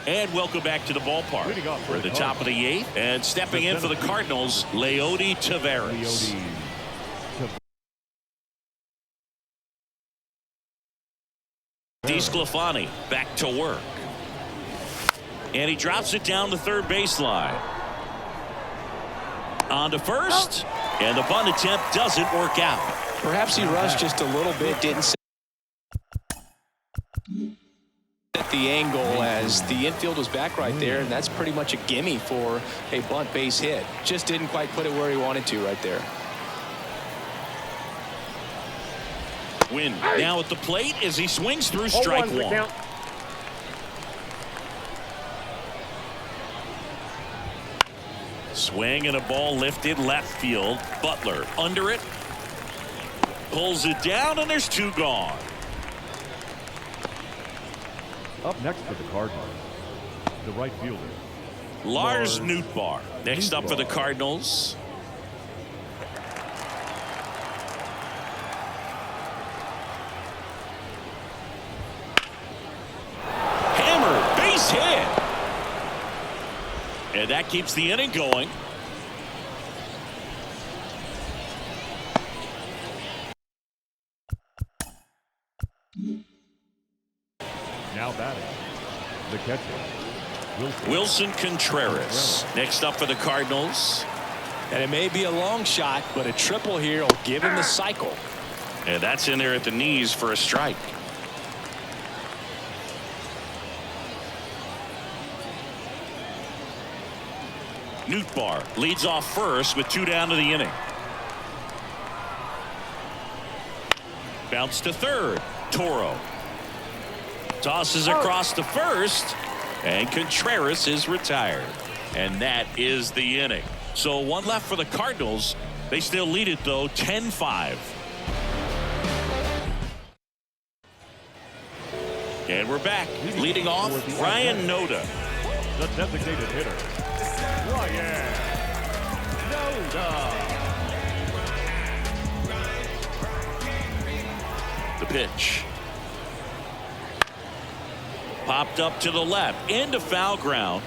And welcome back to the ballpark. We're at the top of the 8th. And stepping in for the Cardinals, Leody Taveras. DeSclafani back to work. And he drops it down the third baseline. On to first. And the bunt attempt doesn't work out.
Perhaps he rushed just a little bit, didn't set the angle as the infield was back right there, and that's pretty much a gimme for a bunt base hit. Just didn't quite put it where he wanted to right there.
Win now at the plate as he swings through strike 1. Swing and a ball lifted left field. Butler under it. Pulls it down, and there's 2 gone.
Up next for the Cardinals, the right fielder,
Lars Nootbaar. Next up for the Cardinals. Hammer, base hit. And that keeps the inning going.
now batting, the catcher,
Wilson Contreras. Next up for the Cardinals.
And it may be a long shot, but a triple here will give him the cycle.
And that's in there at the knees for a strike. Nootbaar leads off first with 2 down to the inning. Bounce to third. Toro tosses across to first, and Contreras is retired. And that is the inning. So 1 left for the Cardinals. They still lead it though, 10-5. And we're back. Leading off, Ryan Noda.
the designated hitter, Ryan Noda.
The pitch. Popped up to the left, into foul ground.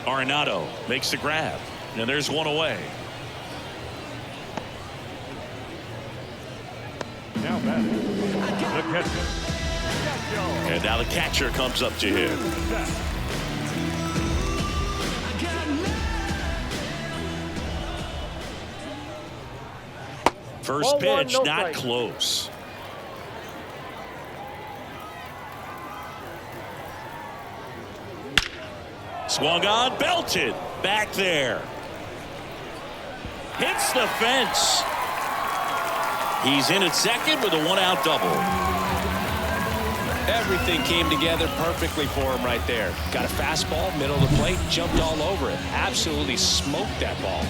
Arenado makes the grab, and there's 1 away.
Now batting, the catcher,
And now the catcher comes up to him. First pitch,
no
not
strike.
close. Swung on, belted, back there. Hits the fence. He's in at second with a 1-out double.
Everything came together perfectly for him right there. Got a fastball, middle of the plate, jumped all over it. Absolutely smoked that ball.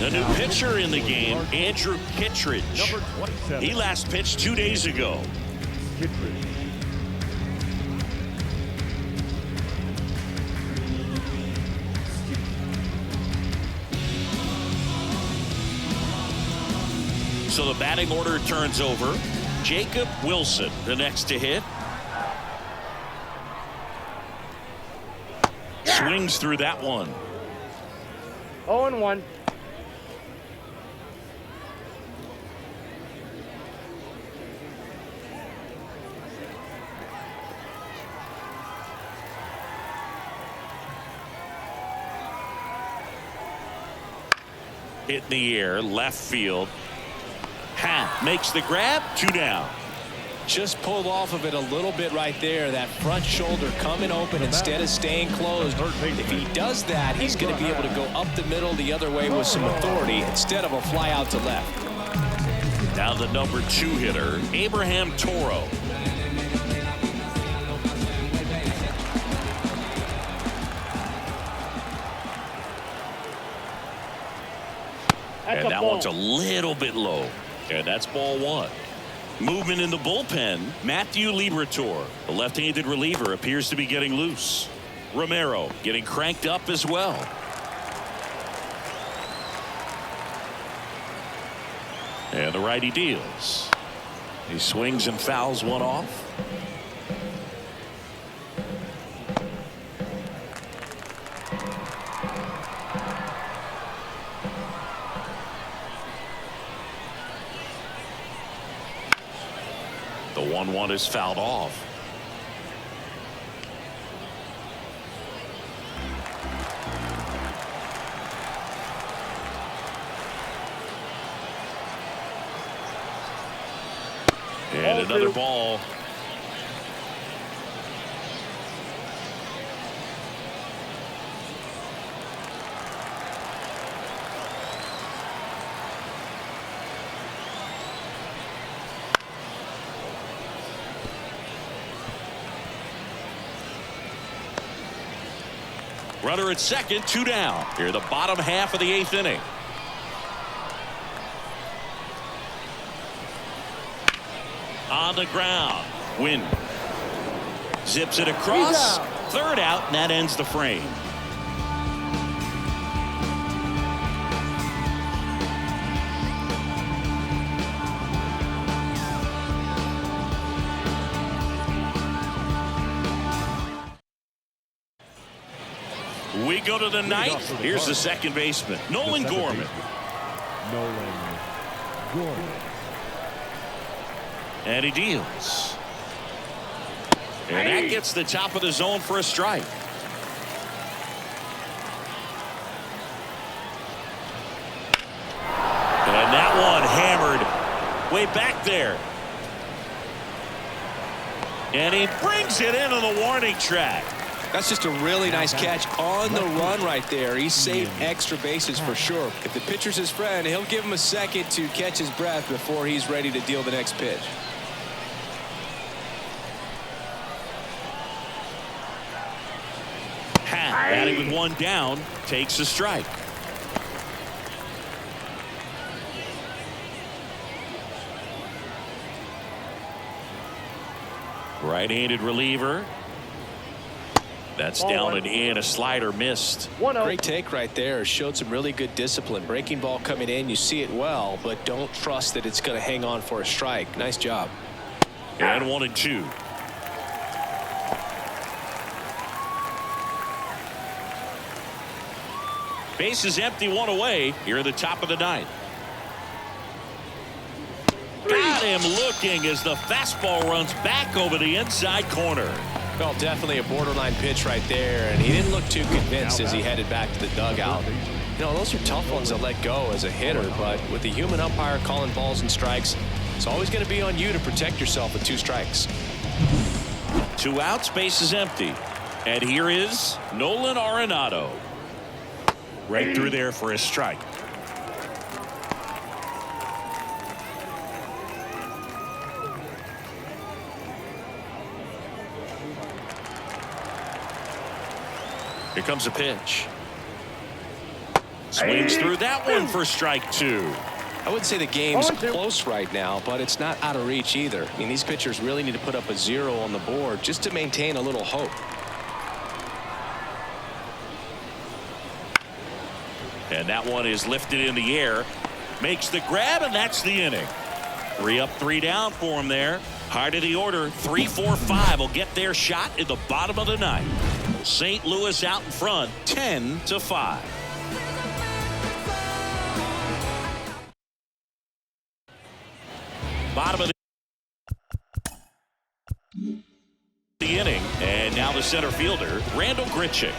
The new pitcher in the game, Andrew Kittredge.
number 27,
He last pitched 2 days ago.
Kittredge.
So the batting order turns over. Jacob Wilson, the next to hit. Swings through that one.
0-1.
Hit in the air, left field. Makes the grab, 2 down.
Just pulled off of it a little bit right there. That front shoulder coming open instead of staying closed. If he does that, he's going to be able to go up the middle the other way with some authority instead of a fly out to left.
Now the number 2 hitter, Abraham Toro. And that one's a little bit low. And that's ball 1. Movement in the bullpen. Matthew Liberatore, the left-handed reliever, appears to be getting loose. Romero getting cranked up as well. And the righty deals. He swings and fouls one off. The 1-1 is fouled off. And another ball. Runner at second, 2 down. Here the bottom half of the 8th inning. On the ground. Win. Zips it across. 3rd out, and that ends the frame. We go to the 9th. Here's the second baseman, Nolan Gorman. And he deals. And that gets the top of the zone for a strike. And that one hammered way back there. And he brings it into the warning track.
That's just a really nice catch on the run right there. He saved extra bases for sure. If the pitcher's his friend, he'll give him a second to catch his breath before he's ready to deal the next pitch.
Batting with 1 down, takes a strike. Right-handed reliever. That's down and in. A slider missed.
Great take right there. Showed some really good discipline. Breaking ball coming in. You see it well, but don't trust that it's going to hang on for a strike. Nice job.
And 1-2. Base is empty, 1 away. Here at the top of the 9th. Got him looking as the fastball runs back over the inside corner.
Well, definitely a borderline pitch right there, and he didn't look too convinced as he headed back to the dugout. You know, those are tough ones to let go as a hitter, but with the human umpire calling balls and strikes, it's always going to be on you to protect yourself with 2 strikes.
2 outs, base is empty. And here is Nolan Arenado. Right through there for a strike. Here comes a pitch. Swings through that one for strike 2.
I would say the game's close right now, but it's not out of reach either. I mean, these pitchers really need to put up a 0 on the board just to maintain a little hope. And
that one is lifted in the air. makes the grab, and that's the inning. 3 up, 3 down for him there. Heart of the order, 3, 4, 5 will get their shot in the bottom of the ninth. St. Louis out in front, 10-5. Bottom of the inning, and now the center fielder, Randall Grichuk.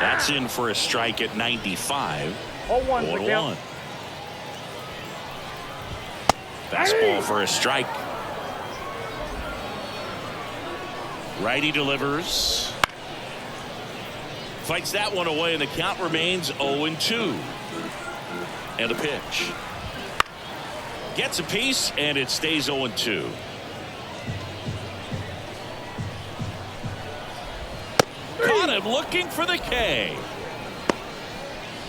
That's in for a strike at 95. 0-1. Fastball for a strike. Righty delivers. Fights that one away, and the count remains 0-2. And a pitch. Gets a piece, and it stays 0-2. Caught him looking for the K.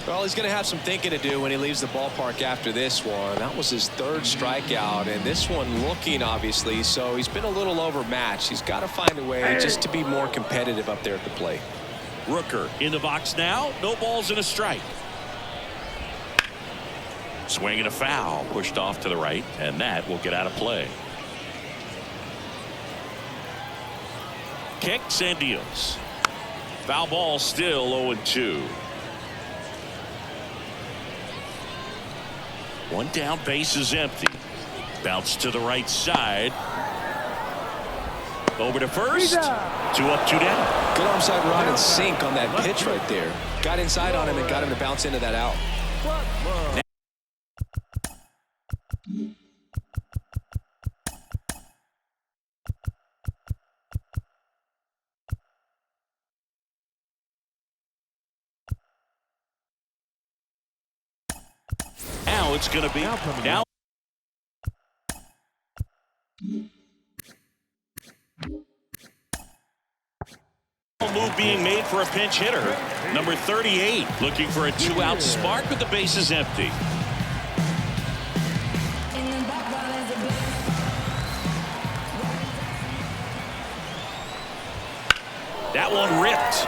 Well, he's going to have some thinking to do when he leaves the ballpark after this one. That was his 3rd strikeout, and this one looking, obviously, so he's been a little overmatched. He's got to find a way just to be more competitive up there at the plate.
Rooker in the box now. No balls and a strike. Swing and a foul, pushed off to the right, and that will get out of play. Kicks and deals. Foul ball, still 0-2. One down, base is empty. Bounce to the right side. Over to first. 2 up, 2 down.
Good arm side run and sink on that pitch right there. Got inside on him and got him to bounce into that out.
Now it's going to be now. Move being made for a pinch hitter. Number 38 looking for a 2-out spark with the bases empty. That one ripped.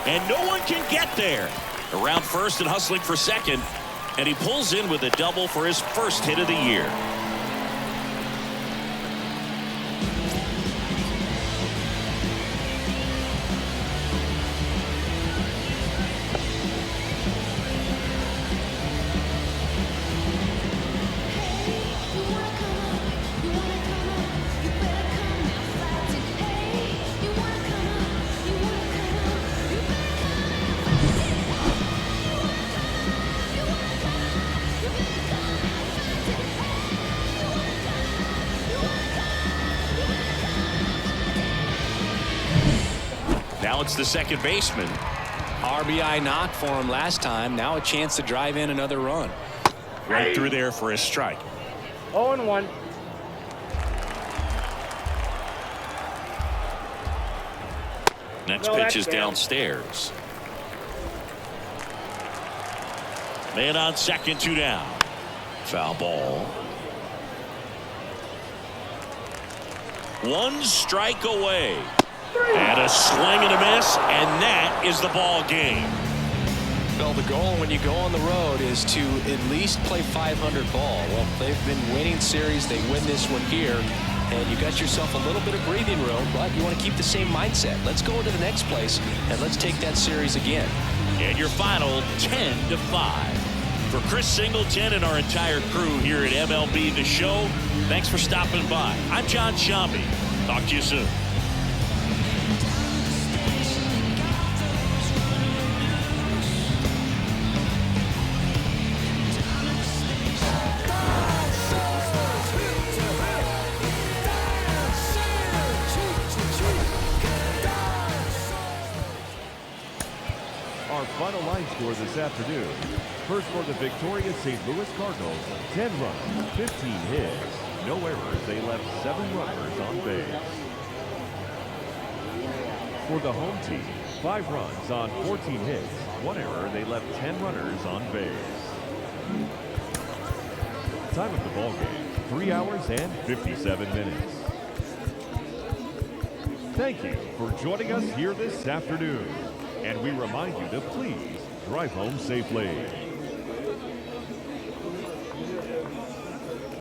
And no one can get there. Around first and hustling for second. And he pulls in with a double for his first hit of the year. Now it's the second baseman.
RBI knock for him last time. Now a chance to drive in another run.
Right through there for a strike.
0-1.
Next pitch is downstairs. Man on second, 2 down. Foul ball. 1 strike away. And a swing and a miss, and that is the ball game.
Well, the goal when you go on the road is to at least play 500 ball. Well, they've been winning series. They win this one here, and you got yourself a little bit of breathing room, but you want to keep the same mindset. Let's go into the next place, and let's take that series again.
And your final 10-5. For Chris Singleton and our entire crew here at MLB The Show, thanks for stopping by. I'm John Shambi. Talk to you soon.
Our final line score this afternoon. First for the victorious St. Louis Cardinals, 10 runs, 15 hits. No errors, they left 7 runners on base. For the home team, 5 runs on 14 hits. 1 error, they left 10 runners on base. Time of the ball game, 3 hours and 57 minutes. Thank you for joining us here this afternoon. And we remind you to please drive home safely.